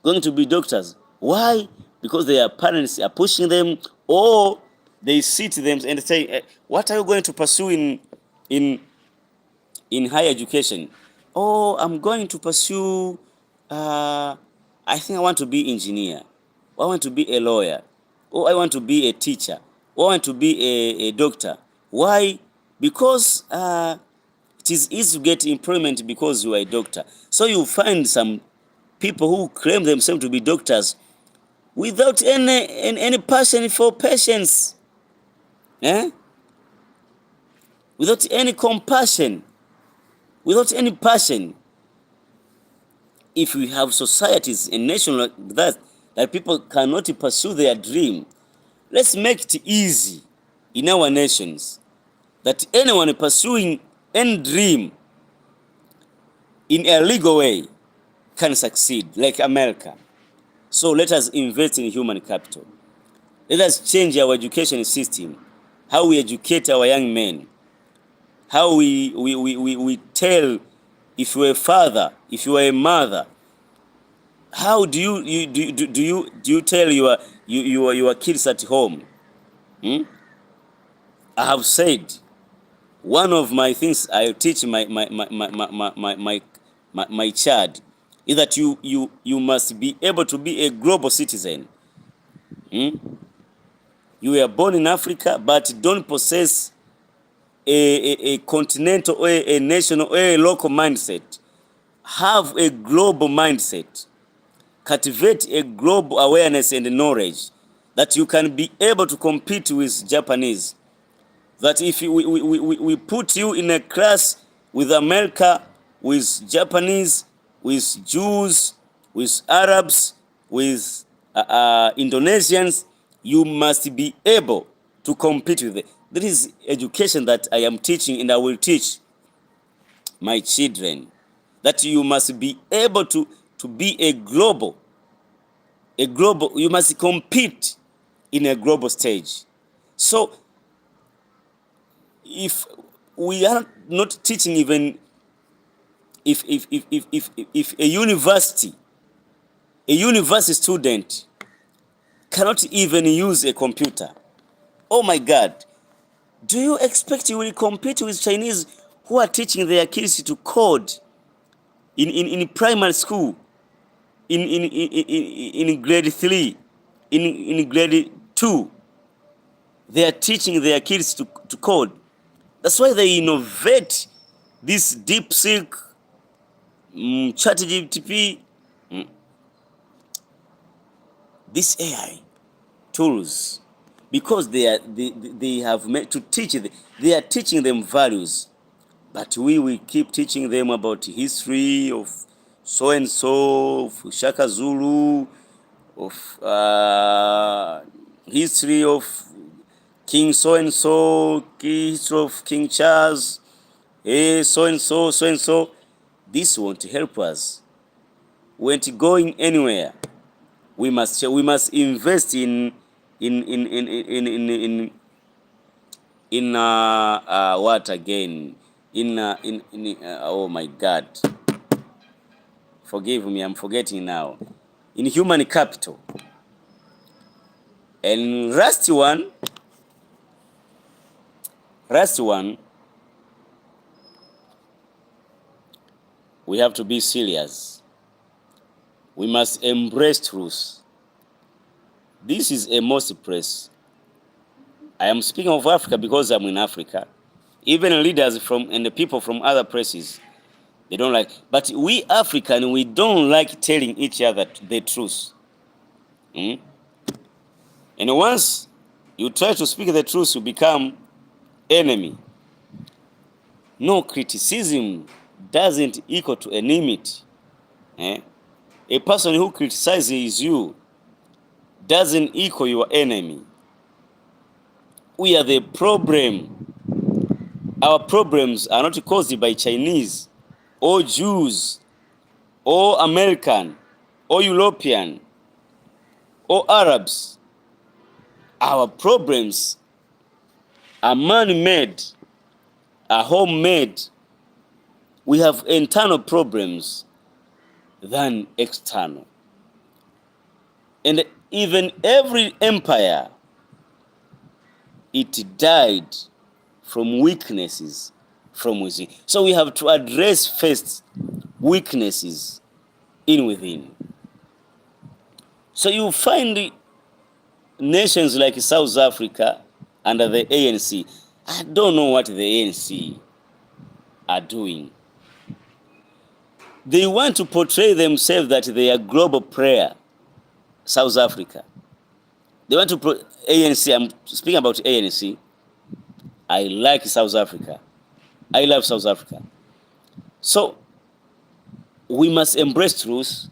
going to be doctors. Why? Because their parents are pushing them, or they sit them and say, what are you going to pursue in higher education? Oh, I'm going to pursue, I think I want to be engineer, or I want to be a lawyer, or I want to be a teacher, or I want to be a doctor. Why? Because it is easy to get employment because you are a doctor. So you find some people who claim themselves to be doctors without any passion for patients, without any compassion, without any passion. If we have societies and nations like that people cannot pursue their dream, let's make it easy in our nations that anyone pursuing any dream in a legal way can succeed like America. So let us invest in human capital. Let us change our education system, how we educate our young men, how we tell, if you're a father, if you are a mother, how do you tell your kids at home? I have said, one of my things I teach my child is that you must be able to be a global citizen. You were born in Africa, but don't possess a continental or a national or a local mindset. Have a global mindset. Cultivate a global awareness and knowledge that you can be able to compete with Japanese. That if we put you in a class with America, with Japanese, with Jews, with Arabs, with Indonesians, you must be able to compete with them. That is education that I am teaching, and I will teach my children. That you must be able to be a global, you must compete in a global stage. So if we are not teaching, even if a university student cannot even use a computer, oh my God, do you expect you will compete with Chinese who are teaching their kids to code in primary school, in grade 3, in grade 2? They are teaching their kids to code. That's why they innovate this DeepSeek, ChatGPT, this AI tools, because they have made to teach. They are teaching them values, but we will keep teaching them about history of so and so, of Shaka Zulu, of history of King so and so, history of King Charles, so and so, so and so. This won't help us. We ain't going anywhere. We must invest in what again? Oh my God, forgive me, I'm forgetting now. In human capital. And last one, we have to be serious. We must embrace truth. This is a must press. I am speaking of Africa because I'm in Africa. Even leaders and the people from other places, they don't like. But we African, we don't like telling each other the truth. And once you try to speak the truth, you become enemy. No, criticism doesn't equal to enmity. A person who criticizes you doesn't equal your enemy. We are the problem. Our problems are not caused by Chinese or Jews or American or European or Arabs. Our problems are man-made, are homemade. We have internal problems than external. And even every empire, it died from weaknesses from within. So we have to address first weaknesses in within. So you find nations like South Africa under the ANC. I don't know what the ANC are doing. They want to portray themselves that they are global player. South Africa. They want to ANC. I'm speaking about ANC. I like South Africa. I love South Africa. So we must embrace truth.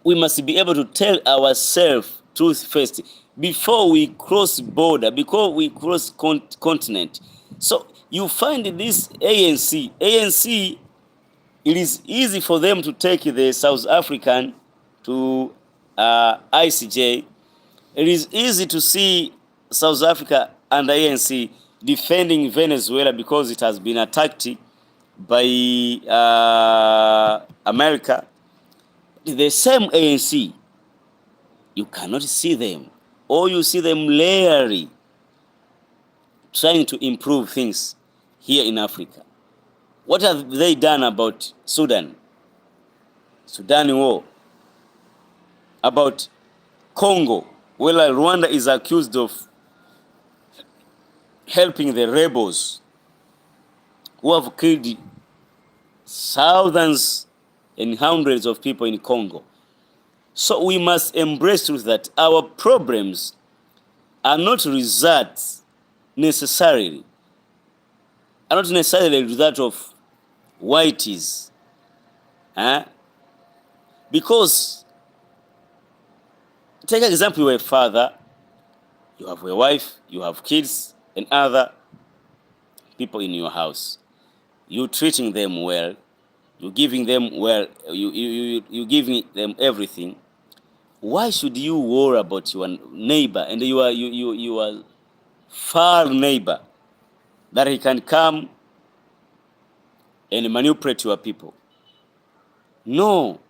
We must be able to tell ourselves truth first before we cross border, before we cross continent. So you find this ANC. ANC it is easy for them to take the South African to ICJ. It is easy to see South Africa and the ANC defending Venezuela because it has been attacked by America. The same ANC, you cannot see them, or you see them layering, trying to improve things here in Africa. What have they done about Sudan? Sudan war. About Congo, where Rwanda is accused of helping the rebels who have killed thousands and hundreds of people in Congo. So we must embrace truth that our problems are not results necessarily, are not necessarily the result of whiteys. Because, take an example, you're a father, you have a wife, you have kids, and other people in your house. You're treating them well, you're giving them well, you're giving them everything. Why should you worry about your neighbor and your far neighbor, that he can come and manipulate your people? No.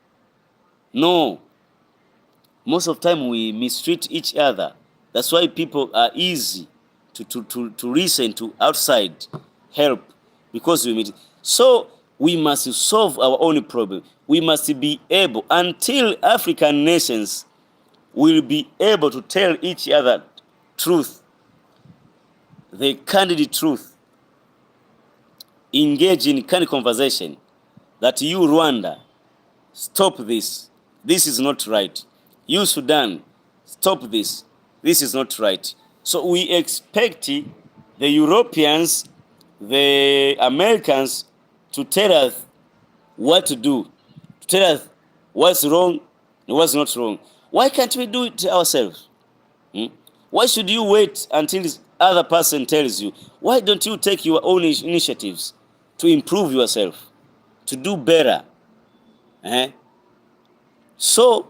Most of the time we mistreat each other. That's why people are easy to listen to outside help, because we meet. So we must solve our own problem. We must be able, until African nations will be able to tell each other truth, the candid truth, engage in candid conversation, that you, Rwanda, stop this. This is not right. You, Sudan, stop this. This is not right. So we expect the Europeans, the Americans, to tell us what to do, to tell us what's wrong and what's not wrong. Why can't we do it ourselves? Why should you wait until this other person tells you? Why don't you take your own initiatives to improve yourself, to do better? So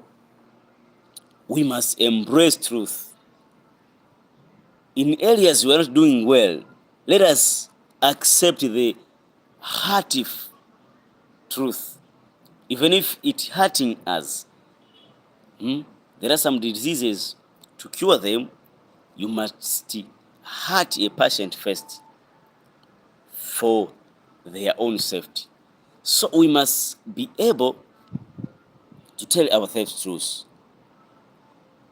we must embrace truth. In areas we are not doing well, let us accept the hurtful truth, even if it's hurting us. There are some diseases, to cure them, you must hurt a patient first for their own safety. So we must be able to tell ourselves truth.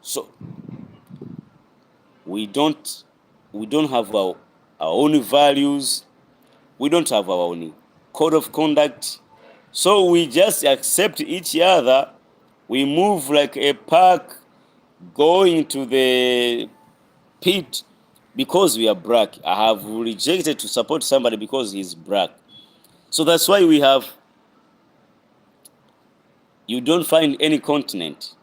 So we don't have our own values, we don't have our own code of conduct. So we just accept each other. We move like a pack going to the pit because we are black. I have rejected to support somebody because he's black. So that's why you don't find any continent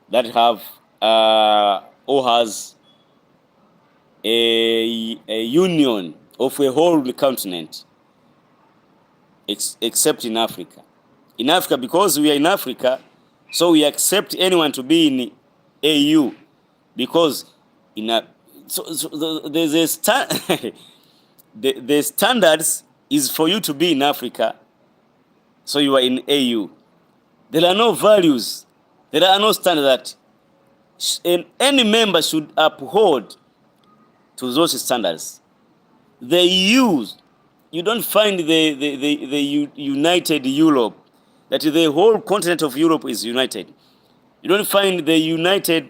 that have or has a union of a whole continent, except in Africa. In Africa, because we are in Africa, so we accept anyone to be in AU, because there's a the standards is for you to be in Africa, so you are in AU. There are no values, there are no standards that any member should uphold to those standards. The EU, you don't find the United Europe, that the whole continent of Europe is united. You don't find the United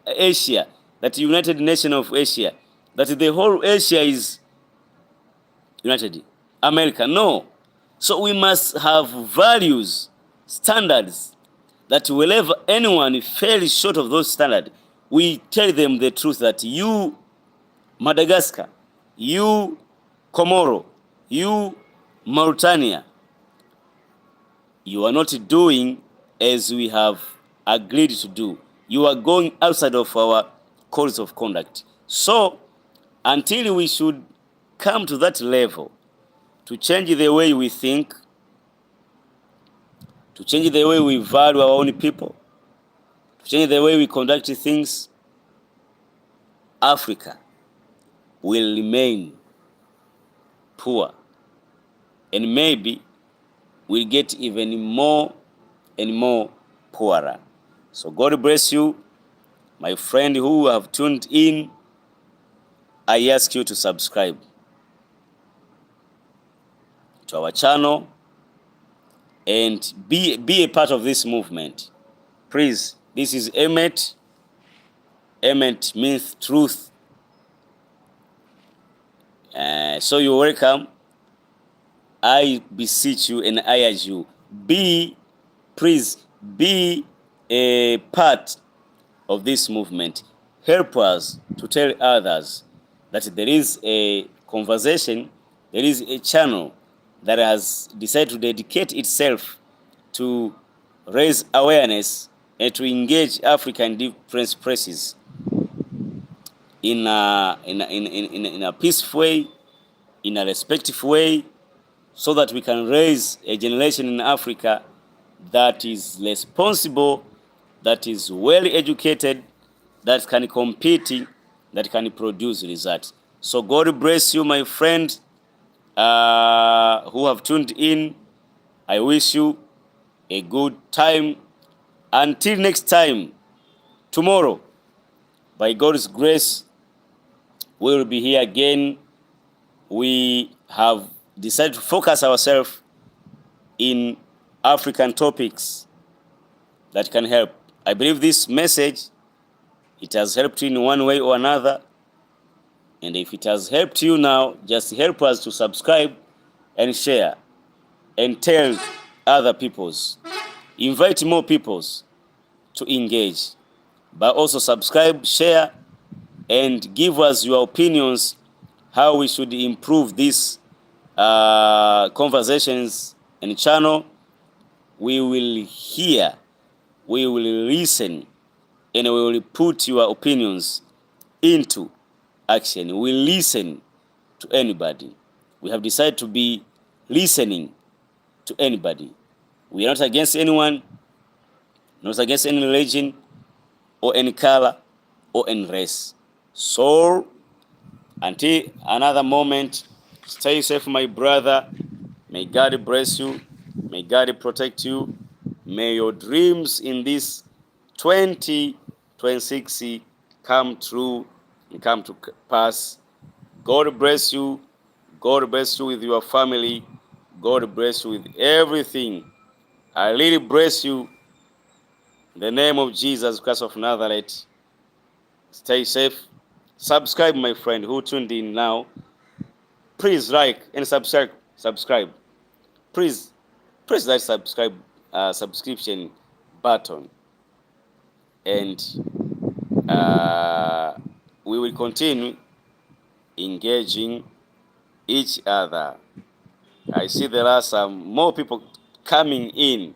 Asia, that the United Nation of Asia, that the whole Asia is united. America, no. So we must have values, standards, that wherever anyone falls short of those standards, we tell them the truth that you, Madagascar, you, Comoro, you, Mauritania, you are not doing as we have agreed to do. You are going outside of our codes of conduct. So, until we should come to that level, to change the way we think, to change the way we value our own people, to change the way we conduct things, Africa will remain poor, and maybe we'll get even more and more poorer. So God bless you, my friend who have tuned in. I ask you to subscribe to our channel and be a part of this movement. Please, this is Emet. Emet means truth. So you're welcome. I beseech you and I urge you, please be a part of this movement. Help us to tell others that there is a conversation, there is a channel that has decided to dedicate itself to raise awareness and to engage Africa in different places in a peaceful way, in a respectful way, so that we can raise a generation in Africa that is responsible, that is well educated, that can compete, that can produce results. So God bless you, my friend, who have tuned in. I wish you a good time. Until next time, tomorrow, by God's grace, we will be here again. We have decided to focus ourselves in African topics that can help. I believe this message, it has helped you in one way or another. And if it has helped you now, just help us to subscribe and share and tell other peoples. Invite more peoples to engage. But also subscribe, share, and give us your opinions how we should improve these conversations and channel. We will hear, we will listen, and we will put your opinions into action. We listen to anybody. We have decided to be listening to anybody. We are not against anyone, not against any religion or any color or any race. So until another moment, stay safe, my brother. May God bless you. May God protect you. May your dreams in this 2026 come true and come to pass. God bless you. God bless you with your family. God bless you with everything. I really bless you. In the name of Jesus Christ of Nazareth. Stay safe. Subscribe, my friend who tuned in now. Please like and subscribe. Please press that subscription button, and we will continue engaging each other. I see there are some more people coming in,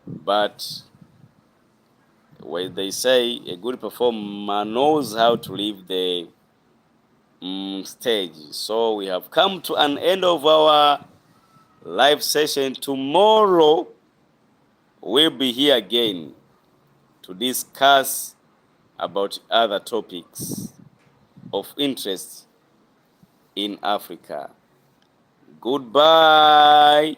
but when they say a good performer knows how to leave the stage. So we have come to an end of our live session. Tomorrow we'll be here again to discuss about other topics of interest in Africa. Goodbye.